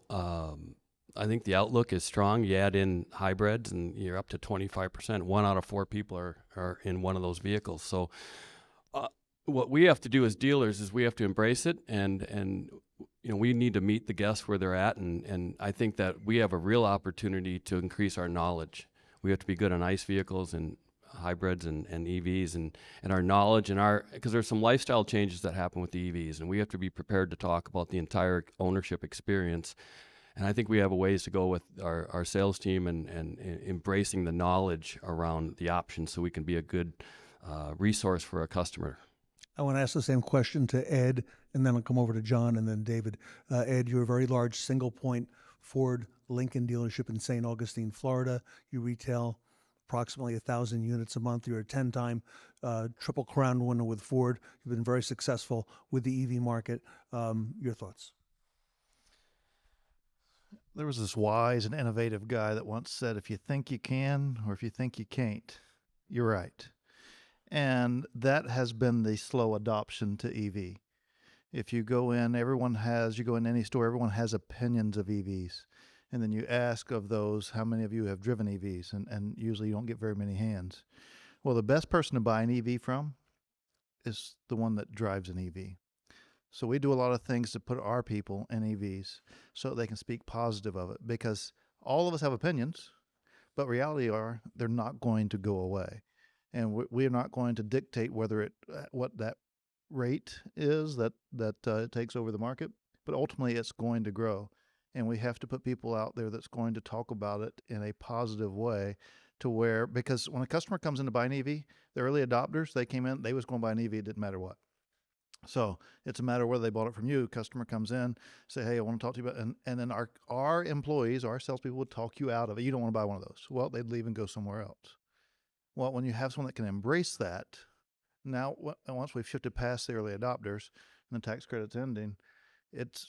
I think the outlook is strong. You add in hybrids, and you're up to 25%. 1 out of 4 people are in one of those vehicles. So what we have to do as dealers is we have to embrace it, and we need to meet the guests where they're at. And I think that we have a real opportunity to increase our knowledge. We have to be good on ICE vehicles and hybrids and EVs and our knowledge because there's some lifestyle changes that happen with the EVs, and we have to be prepared to talk about the entire ownership experience. And I think we have a ways to go with our sales team and embracing the knowledge around the options so we can be a good resource for a customer. I want to ask the same question to Ed, and then I'll come over to John and then David. Ed, you're a very large single-point Ford Lincoln dealership in St. Augustine, Florida. You retail approximately 1,000 units a month. You're a 10-time Triple Crown winner with Ford. You've been very successful with the EV market. Your thoughts? There was this wise and innovative guy that once said, if you think you can or if you think you can't, you're right. And that has been the slow adoption to EV. If you go in, you go in any store, everyone has opinions of EVs. And then you ask of those, how many of you have driven EVs? And usually you don't get very many hands. Well, the best person to buy an EV from is the one that drives an EV. So we do a lot of things to put our people in EVs so they can speak positive of it, because all of us have opinions, but reality are they're not going to go away. And we're not going to dictate what that rate is that it takes over the market, but ultimately it's going to grow. And we have to put people out there that's going to talk about it in a positive way, because when a customer comes in to buy an EV, the early adopters, they came in, they was going to buy an EV, it didn't matter what. So it's a matter of whether they bought it from you. Customer comes in, say, hey, I want to talk to you about it. And then our employees, our salespeople would talk you out of it. You don't want to buy one of those. Well, they'd leave and go somewhere else. Well, when you have someone that can embrace that, now once we've shifted past the early adopters and the tax credit's ending,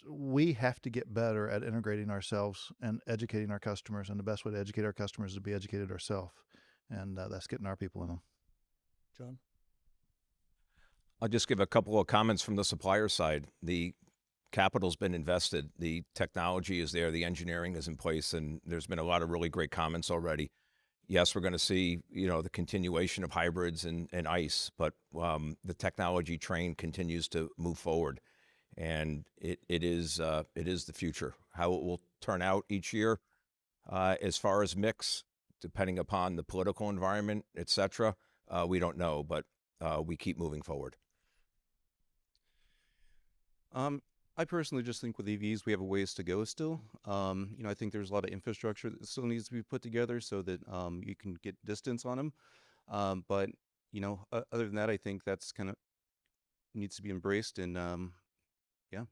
we have to get better at integrating ourselves and educating our customers. And the best way to educate our customers is to be educated ourselves. And that's getting our people in them. John? I'll just give a couple of comments from the supplier side. The capital's been invested, the technology is there, the engineering is in place, and there's been a lot of really great comments already. Yes, we're going to see, the continuation of hybrids and ICE, but the technology train continues to move forward, and it is the future. How it will turn out each year, as far as mix, depending upon the political environment, et cetera, we don't know, but we keep moving forward. I personally just think with EVs, we have a ways to go still. I think there's a lot of infrastructure that still needs to be put together so that you can get distance on them. But other than that, I think that's kind of needs to be embraced. And yeah.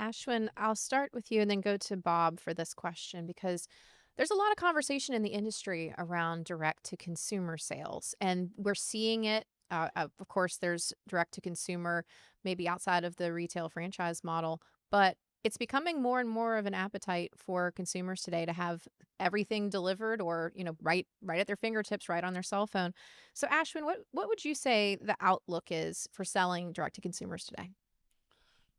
Ashwin, I'll start with you and then go to Bob for this question, because there's a lot of conversation in the industry around direct-to-consumer sales, and we're seeing it. Of course, there's direct-to-consumer, maybe outside of the retail franchise model, but it's becoming more and more of an appetite for consumers today to have everything delivered or, right at their fingertips, right on their cell phone. So, Ashwin, what would you say the outlook is for selling direct-to-consumers today?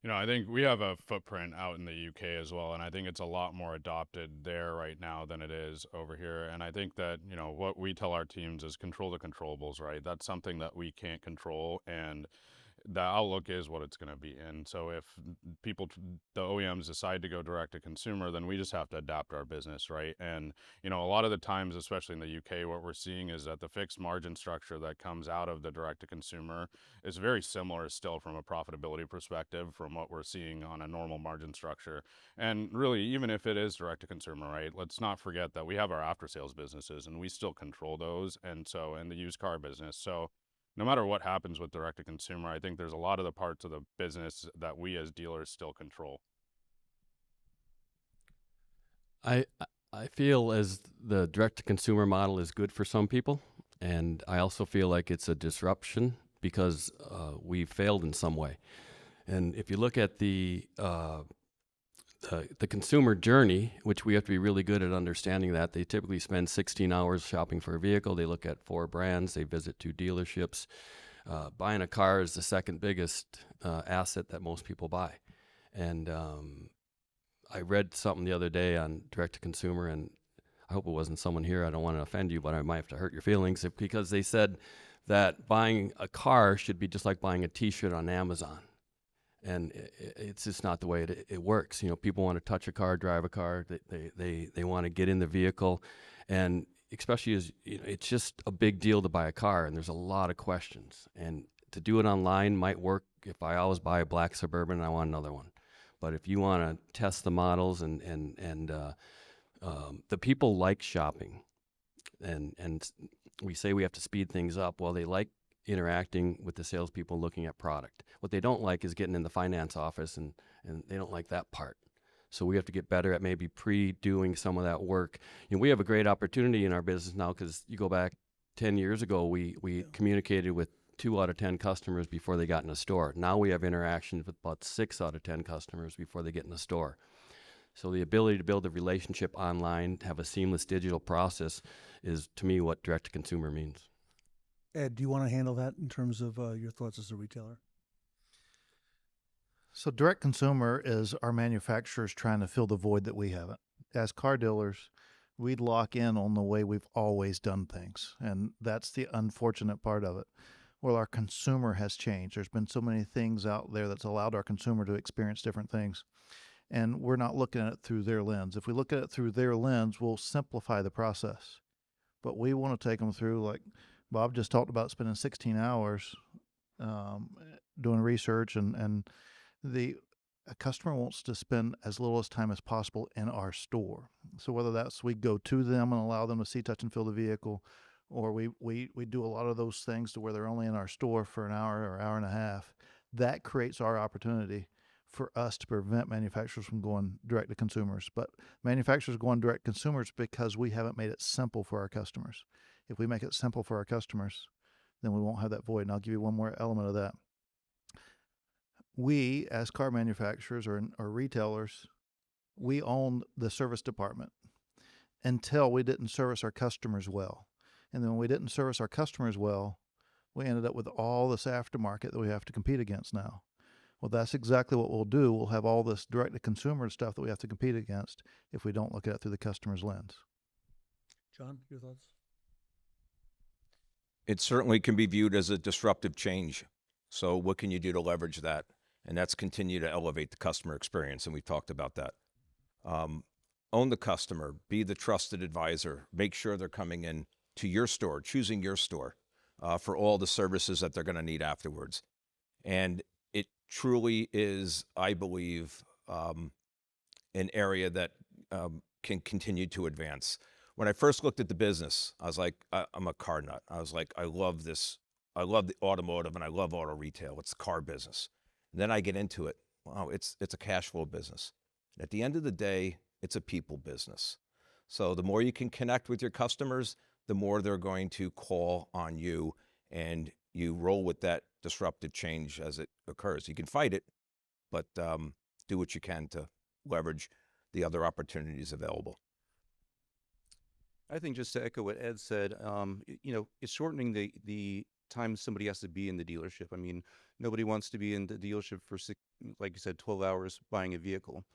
I think we have a footprint out in the UK as well, and I think it's a lot more adopted there right now than it is over here. And I think that, what we tell our teams is control the controllables, right? That's something that we can't control, and the outlook is what it's going to be. And so if the OEMs decide to go direct to consumer, then we just have to adapt our business, right? And, a lot of the times, especially in the UK, what we're seeing is that the fixed margin structure that comes out of the direct to consumer is very similar still from a profitability perspective from what we're seeing on a normal margin structure. And really, even if it is direct to consumer, right, let's not forget that we have our after sales businesses and we still control those. And so, in the used car business. So, no matter what happens with direct to consumer, I think there's a lot of the parts of the business that we as dealers still control. I feel as the direct-to-consumer model is good for some people, and I also feel like it's a disruption because we failed in some way. And if you look at the consumer journey, which we have to be really good at understanding that, they typically spend 16 hours shopping for a vehicle. They look at 4 brands. They visit 2 dealerships. Buying a car is the second biggest asset that most people buy. And I read something the other day on direct-to-consumer, and I hope it wasn't someone here. I don't want to offend you, but I might have to hurt your feelings, because they said that buying a car should be just like buying a T-shirt on Amazon. And it's just not the way it works. People want to touch a car, drive a car. They want to get in the vehicle, and especially as it's just a big deal to buy a car, and there's a lot of questions. And to do it online might work if I always buy a black Suburban and I want another one. But if you want to test the models and the people like shopping, and we say we have to speed things up. Well, they like interacting with the salespeople, looking at product. What they don't like is getting in the finance office, and they don't like that part. So we have to get better at maybe pre-doing some of that work. We have a great opportunity in our business now, because you go back 10 years ago, we communicated with 2 out of 10 customers before they got in a store. Now we have interactions with about 6 out of 10 customers before they get in the store. So the ability to build a relationship online, have a seamless digital process, is to me what direct-to-consumer means. Ed, do you want to handle that in terms of your thoughts as a retailer? So direct consumer is our manufacturers trying to fill the void that we haven't. As car dealers, we'd lock in on the way we've always done things. And that's the unfortunate part of it. Well, our consumer has changed. There's been so many things out there that's allowed our consumer to experience different things. And we're not looking at it through their lens. If we look at it through their lens, we'll simplify the process. But we want to take them through, like Bob just talked about, spending 16 hours doing research, and a customer wants to spend as little as time as possible in our store. So whether that's we go to them and allow them to see, touch, and feel the vehicle, or we do a lot of those things to where they're only in our store for an hour or hour and a half, that creates our opportunity for us to prevent manufacturers from going direct to consumers. But manufacturers are going direct to consumers because we haven't made it simple for our customers. If we make it simple for our customers, then we won't have that void. And I'll give you one more element of that. We, as car manufacturers or retailers, we own the service department until we didn't service our customers well. And then when we didn't service our customers well, we ended up with all this aftermarket that we have to compete against now. Well, that's exactly what we'll do. We'll have all this direct-to-consumer stuff that we have to compete against if we don't look at it through the customer's lens. John, your thoughts? It certainly can be viewed as a disruptive change. So what can you do to leverage that? And that's continue to elevate the customer experience, and we've talked about that. Own the customer, be the trusted advisor, make sure they're coming in to your store, choosing your store for all the services that they're going to need afterwards. And it truly is, I believe, an area that can continue to advance. When I first looked at the business, I was like, I'm a car nut. I was like, I love this. I love the automotive and I love auto retail. It's the car business. And then I get into it. Wow, it's a cash flow business. And at the end of the day, it's a people business. So the more you can connect with your customers, the more they're going to call on you, and you roll with that disruptive change as it occurs. You can fight it, but do what you can to leverage the other opportunities available. I think just to echo what Ed said, it's shortening the time somebody has to be in the dealership. I mean, nobody wants to be in the dealership for, like you said, 12 hours buying a vehicle.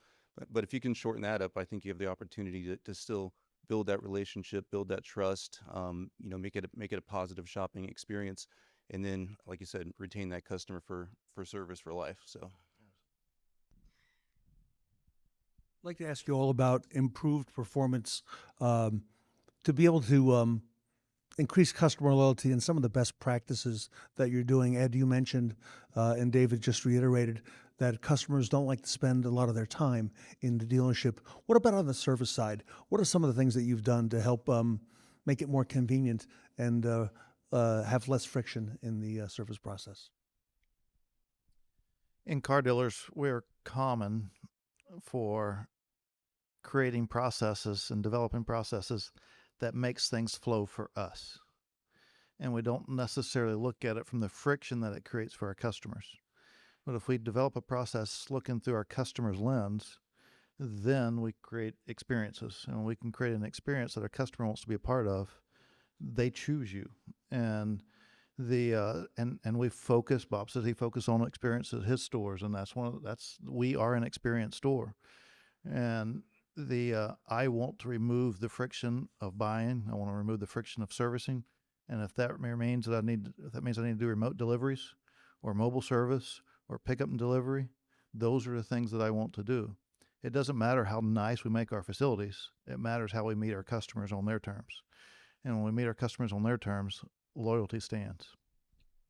But if you can shorten that up, I think you have the opportunity to still build that relationship, build that trust, make it a positive shopping experience. And then, like you said, retain that customer for service for life. So I'd like to ask you all about improved performance to be able to increase customer loyalty and some of the best practices that you're doing. Ed, you mentioned, and David just reiterated, that customers don't like to spend a lot of their time in the dealership. What about on the service side? What are some of the things that you've done to help make it more convenient and have less friction in the service process? In car dealers, we're common for creating processes and developing processes that makes things flow for us. And we don't necessarily look at it from the friction that it creates for our customers. But if we develop a process looking through our customer's lens, then we create experiences. And we can create an experience that our customer wants to be a part of. They choose you. And and we focus, Bob says he focuses on experience at his stores, and we are an experience store. And I want to remove the friction of buying. I want to remove the friction of servicing. And if that means that I need to do remote deliveries or mobile service or pickup and delivery, those are the things that I want to do. It doesn't matter how nice we make our facilities. It matters how we meet our customers on their terms. And when we meet our customers on their terms, loyalty stands.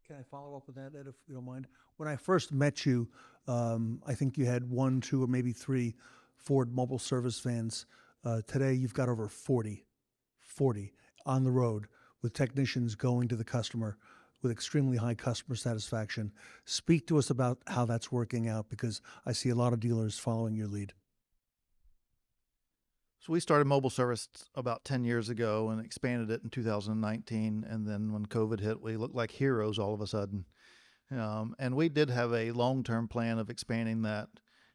Can I follow up with that, Ed, if you don't mind? When I first met you, I think you had 1, 2, or maybe 3 Ford mobile service vans. Today, you've got over 40 on the road with technicians going to the customer with extremely high customer satisfaction. Speak to us about how that's working out, because I see a lot of dealers following your lead. So we started mobile service about 10 years ago and expanded it in 2019. And then when COVID hit, we looked like heroes all of a sudden. And we did have a long-term plan of expanding that.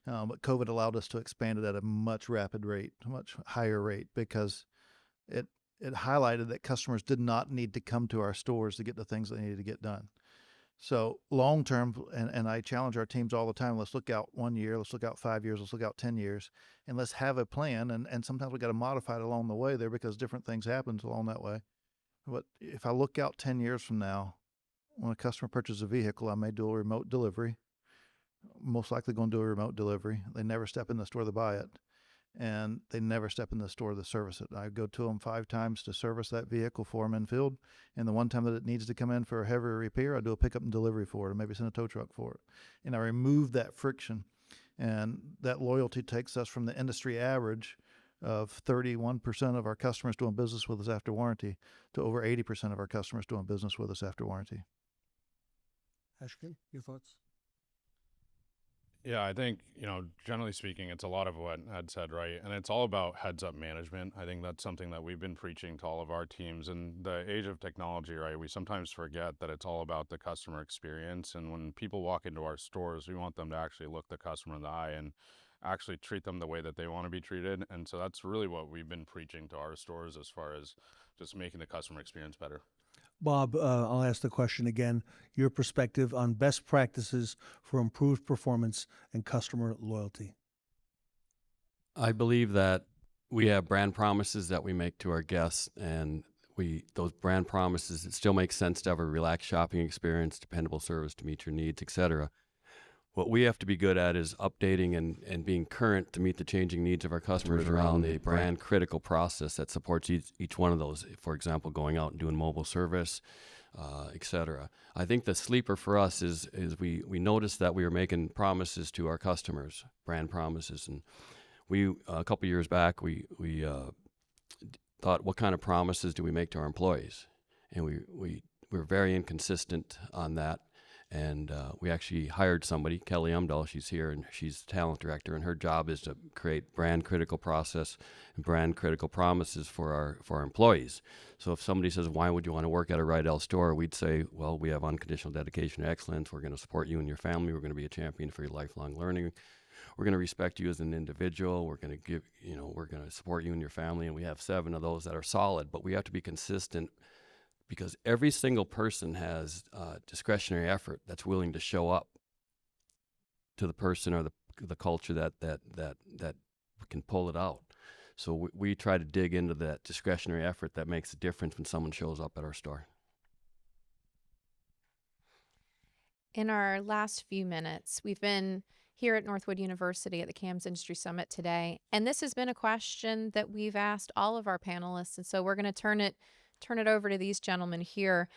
But COVID allowed us to expand it at a much rapid rate, a much higher rate, because it highlighted that customers did not need to come to our stores to get the things they needed to get done. So long term, and I challenge our teams all the time, let's look out 1 year, let's look out 5 years, let's look out 10 years, and let's have a plan. And sometimes we got to modify it along the way there because different things happen along that way. But if I look out 10 years from now, when a customer purchases a vehicle, I may do a remote delivery. Most likely going to do a remote delivery. They never step in the store to buy it, and they never step in the store to service it. I go to them 5 times to service that vehicle for them in field, and the one time that it needs to come in for a heavier repair, I do a pickup and delivery for it, or maybe send a tow truck for it. And I remove that friction, and that loyalty takes us from the industry average of 31% of our customers doing business with us after warranty to over 80% of our customers doing business with us after warranty. Ashkin, your thoughts? Yeah, I think, generally speaking, it's a lot of what Ed said, right? And it's all about heads-up management. I think that's something that we've been preaching to all of our teams. In the age of technology, right, we sometimes forget that it's all about the customer experience. And when people walk into our stores, we want them to actually look the customer in the eye and actually treat them the way that they want to be treated. And so that's really what we've been preaching to our stores as far as just making the customer experience better. Bob, I'll ask the question again. Your perspective on best practices for improved performance and customer loyalty. I believe that we have brand promises that we make to our guests, and those brand promises, it still makes sense to have a relaxed shopping experience, dependable service to meet your needs, etc. What we have to be good at is updating and being current to meet the changing needs of our customers around the brand critical process that supports each one of those. For example, going out and doing mobile service, etc. I think the sleeper for us is we noticed that we were making promises to our customers, brand promises, and we a couple years back we thought, what kind of promises do we make to our employees? And we were very inconsistent on that. And we actually hired somebody, Kelly Umdahl, she's here, and she's the talent director, and her job is to create brand critical process and brand critical promises for our employees. So if somebody says, why would you want to work at a Rydell store? We'd say, well, we have unconditional dedication to excellence. We're going to support you and your family. We're going to be a champion for your lifelong learning. We're going to respect you as an individual. We're going to we're going to support you and your family. And we have 7 of those that are solid, but we have to be consistent, because every single person has discretionary effort that's willing to show up to the person or the culture that can pull it out. So we try to dig into that discretionary effort that makes a difference when someone shows up at our store. In our last few minutes, we've been here at Northwood University at the CAMS Industry Summit today, and this has been a question that we've asked all of our panelists, and so we're going to turn it over to these gentlemen here.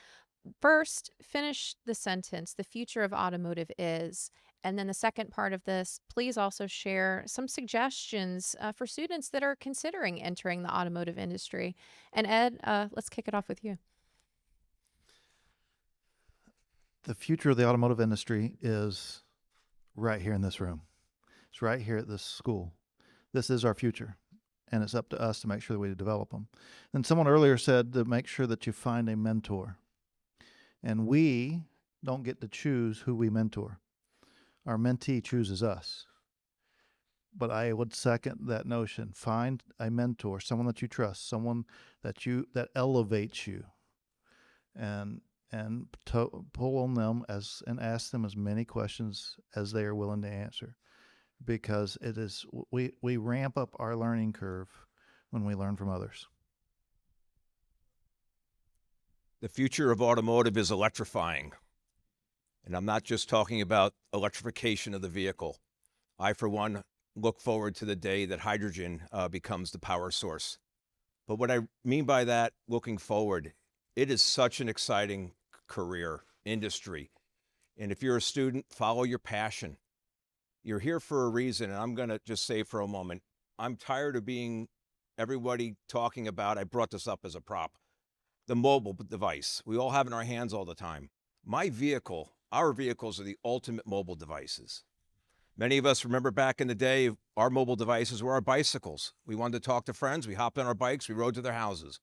First, finish the sentence, the future of automotive is. And then the second part of this, please also share some suggestions for students that are considering entering the automotive industry. And Ed, let's kick it off with you. The future of the automotive industry is right here in this room. It's right here at this school. This is our future. And it's up to us to make sure that we develop them. And someone earlier said to make sure that you find a mentor. And we don't get to choose who we mentor. Our mentee chooses us. But I would second that notion. Find a mentor, someone that you trust, someone that elevates you, and pull on them and ask them as many questions as they are willing to answer. Because it is we ramp up our learning curve when we learn from others. The future of automotive is electrifying. And I'm not just talking about electrification of the vehicle. I, for one, look forward to the day that hydrogen becomes the power source. But what I mean by that, looking forward, it is such an exciting career, industry. And if you're a student, follow your passion. You're here for a reason, and I'm going to just say for a moment, I'm tired of being everybody talking about, I brought this up as a prop, the mobile device. We all have in our hands all the time. My vehicle, our vehicles are the ultimate mobile devices. Many of us remember back in the day, our mobile devices were our bicycles. We wanted to talk to friends, we hopped on our bikes, we rode to their houses.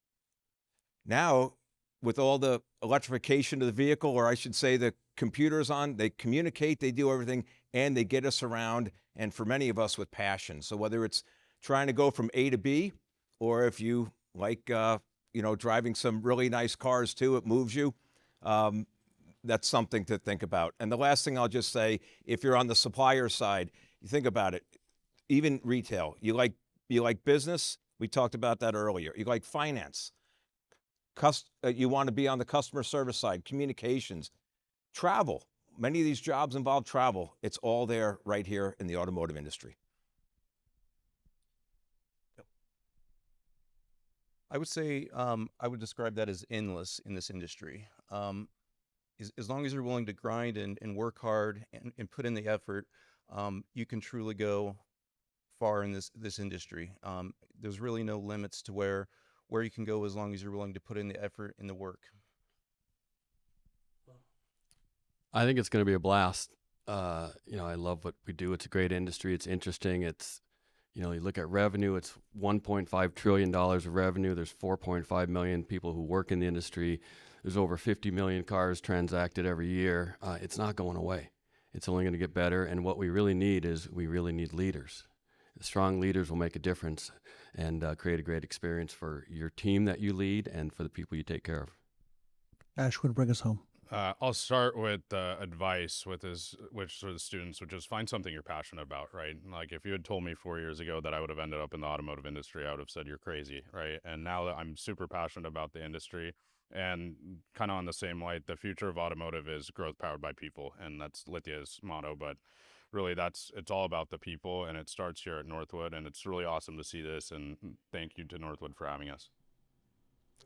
Now, with all the electrification of the vehicle, or I should say the computers on, they communicate, they do everything, and they get us around, and for many of us with passion. So whether it's trying to go from A to B, or if you like, driving some really nice cars too. It moves you. That's something to think about. And the last thing I'll just say, if you're on the supplier side, you think about it, even retail, you like business. We talked about that earlier. You like finance. You want to be on the customer service side, communications, travel. Many of these jobs involve travel. It's all there right here in the automotive industry. I would say I would describe that as endless in this industry. As long as you're willing to grind and work hard and put in the effort, you can truly go far in this industry. There's really no limits to where you can go as long as you're willing to put in the effort and the work. I think it's going to be a blast. I love what we do. It's a great industry. It's interesting. It's, you look at revenue, it's $1.5 trillion of revenue. There's 4.5 million people who work in the industry. There's over 50 million cars transacted every year. It's not going away. It's only going to get better. And what we really need is leaders. Strong leaders will make a difference and create a great experience for your team that you lead and for the people you take care of. Ashwin, bring us home. I'll start with advice for the students, which is find something you're passionate about, right? Like if you had told me 4 years ago that I would have ended up in the automotive industry, I would have said you're crazy, right? And now that I'm super passionate about the industry and kind of on the same light, the future of automotive is growth powered by people. And that's Lithia's motto, but really it's all about the people, and it starts here at Northwood, and it's really awesome to see this, and thank you to Northwood for having us.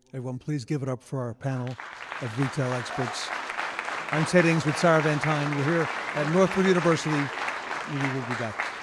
Everyone, please give it up for our panel of retail experts. I'm Ted Ings with Sarah Vantine. We're here at Northwood University. We will be back.